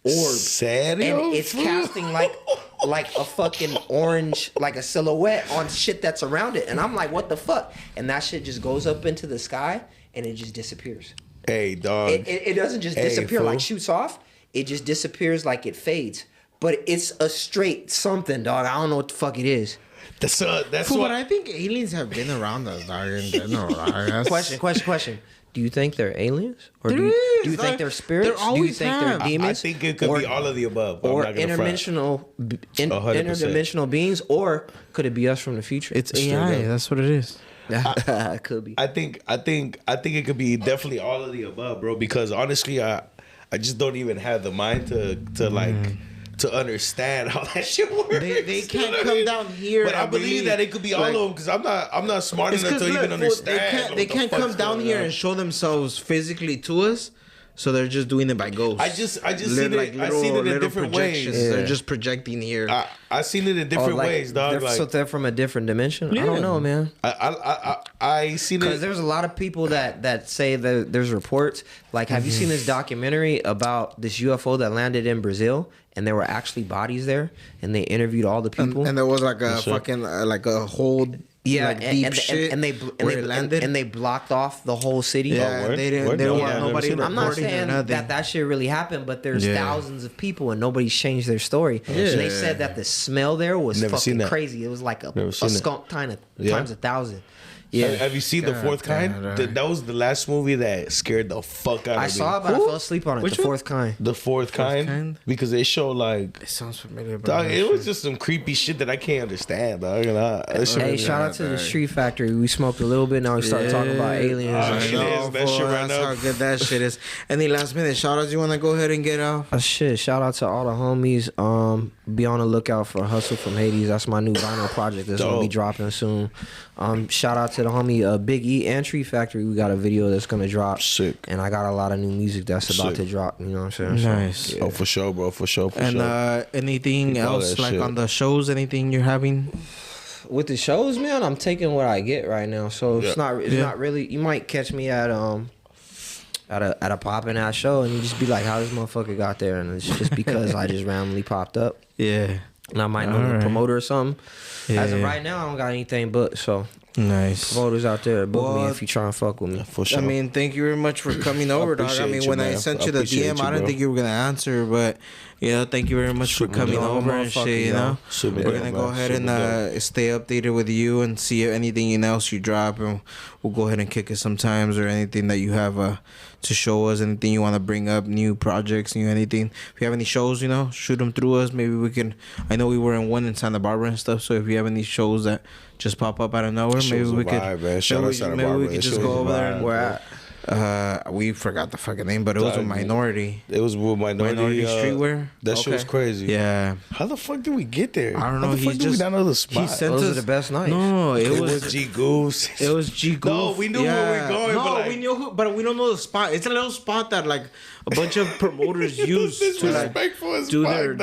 orb. Sad, and it's casting like a fucking orange, like a silhouette on shit that's around it. And I'm like, what the fuck? And that shit just goes up into the sky and it just disappears. Hey, dog. It doesn't just disappear like shoots off. It just disappears like it fades. But it's a straight something, dog. I don't know what the fuck it is. That's what I think aliens have been around us, dog. In general. Question. Do you think they're aliens? Or do you think they're spirits? Do you think they're demons? I think it could be all of the above. Or interdimensional beings, or could it be us from the future? It's AI. That's what it is. It could be. I think it could be definitely all of the above, bro. Because honestly, I just don't even have the mind to understand how that shit works. They can't come down here. But I believe that it could be all of them because I'm not smart enough to even understand. They can't come down here and show themselves physically to us. So they're just doing it by ghosts. I just seen it. I seen it in different ways. They're just projecting here. I seen it in different ways, dog. So they're from a different dimension. I don't know, man. I seen it because there's a lot of people that say that there's reports. Like, have you seen this documentary about this UFO that landed in Brazil? And there were actually bodies there, and they interviewed all the people. And there was like a fucking like a whole deep shit. And they blocked off the whole city. Yeah, they didn't want nobody. I'm not saying that shit really happened, but there's thousands of people and nobody's changed their story. And they said that the smell there was fucking crazy. It was like a skunk times 1,000. Yeah. Have you seen The Fourth Kind? That was the last movie that scared the fuck out of me. I saw it, but I fell asleep on it. The Fourth Kind. The Fourth Kind? Because they show like... It sounds familiar. Dog, it was just some creepy shit that I can't understand, dog. Hey, shout out to the Street Factory. We smoked a little bit. Now we start talking about aliens. That shit right now. That's how good that shit is. Any last minute shout outs you want to go ahead and get out? Shit. Shout out to all the homies. Be on the lookout for Hustle from Hades. That's my new vinyl project that's going to be dropping soon. Shout out to the homie Big E and Tree Factory. We got a video that's gonna drop. Sick. And I got a lot of new music that's about to drop. You know what I'm saying? Nice. So, yeah. Oh, for sure, bro. For sure. And anything else like on the shows? Anything you're having? With the shows, man, I'm taking what I get right now. So it's not really. You might catch me at a popping ass show, and you just be like, "How this motherfucker got there?" And it's just because I just randomly popped up. Yeah. And I might know the promoter or something. Yeah. As of right now, I don't got anything but so. Nice. Promoters out there, book me if you try and fuck with me. For sure. I mean, thank you very much for coming over, dog. I mean, when I sent you the DM, I didn't think you were gonna answer, but thank you very much for coming over and shit. You know, we're gonna go ahead and stay updated with you and see if anything else you drop, and we'll go ahead and kick it sometimes or anything that you have to show us, anything you want to bring up, new projects, anything. If you have any shows, shoot them through us. Maybe we can. I know we were in one in Santa Barbara and stuff, so if you have any shows that just pop up out of nowhere, maybe we could. Maybe we could just go over there and we're at. We forgot the fucking name, but it was a Minority. It was with Minority Streetwear. That shit was crazy. Yeah. How the fuck did we get there? I don't know. How the fuck did we not know the spot? He sent us the best night. No, it was G Goose. It was G Goose. No, we knew where we were going. No, we knew but we don't know the spot. It's a little spot that like a bunch of promoters use to like do their.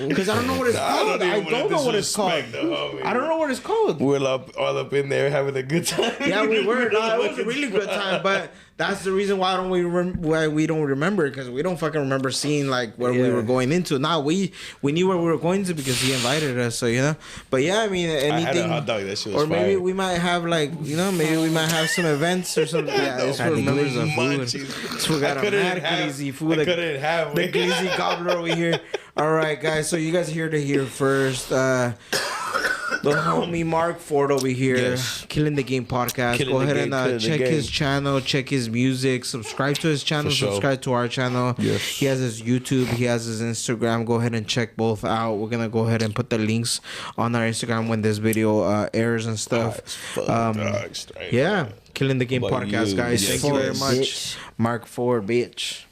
Because I don't know what it's called. I don't know what it's called. I don't know what it's called. We're all up in there having a good time. Yeah, we were. It was a really good time, but that's the reason why we don't remember, because we don't fucking remember seeing like where we were going into. Now we knew where we were going to because he invited us, so But yeah, I mean, anything. I had a hot dog. That shit was maybe we might have like maybe we might have some events or something. Yeah, this for members of food. We got a mad crazy food. I couldn't have the glizzy gobbler over here. All right, guys. So you guys are here to hear first. The homie Mark4ord over here, Killing the Game podcast. Go ahead and check his channel, check his music, subscribe to his channel, subscribe to our channel. Yes. He has his YouTube, he has his Instagram. Go ahead and check both out. We're gonna go ahead and put the links on our Instagram when this video airs and stuff. Yeah, Killing the Game podcast, guys. Thank you very much, Mark4ord, bitch.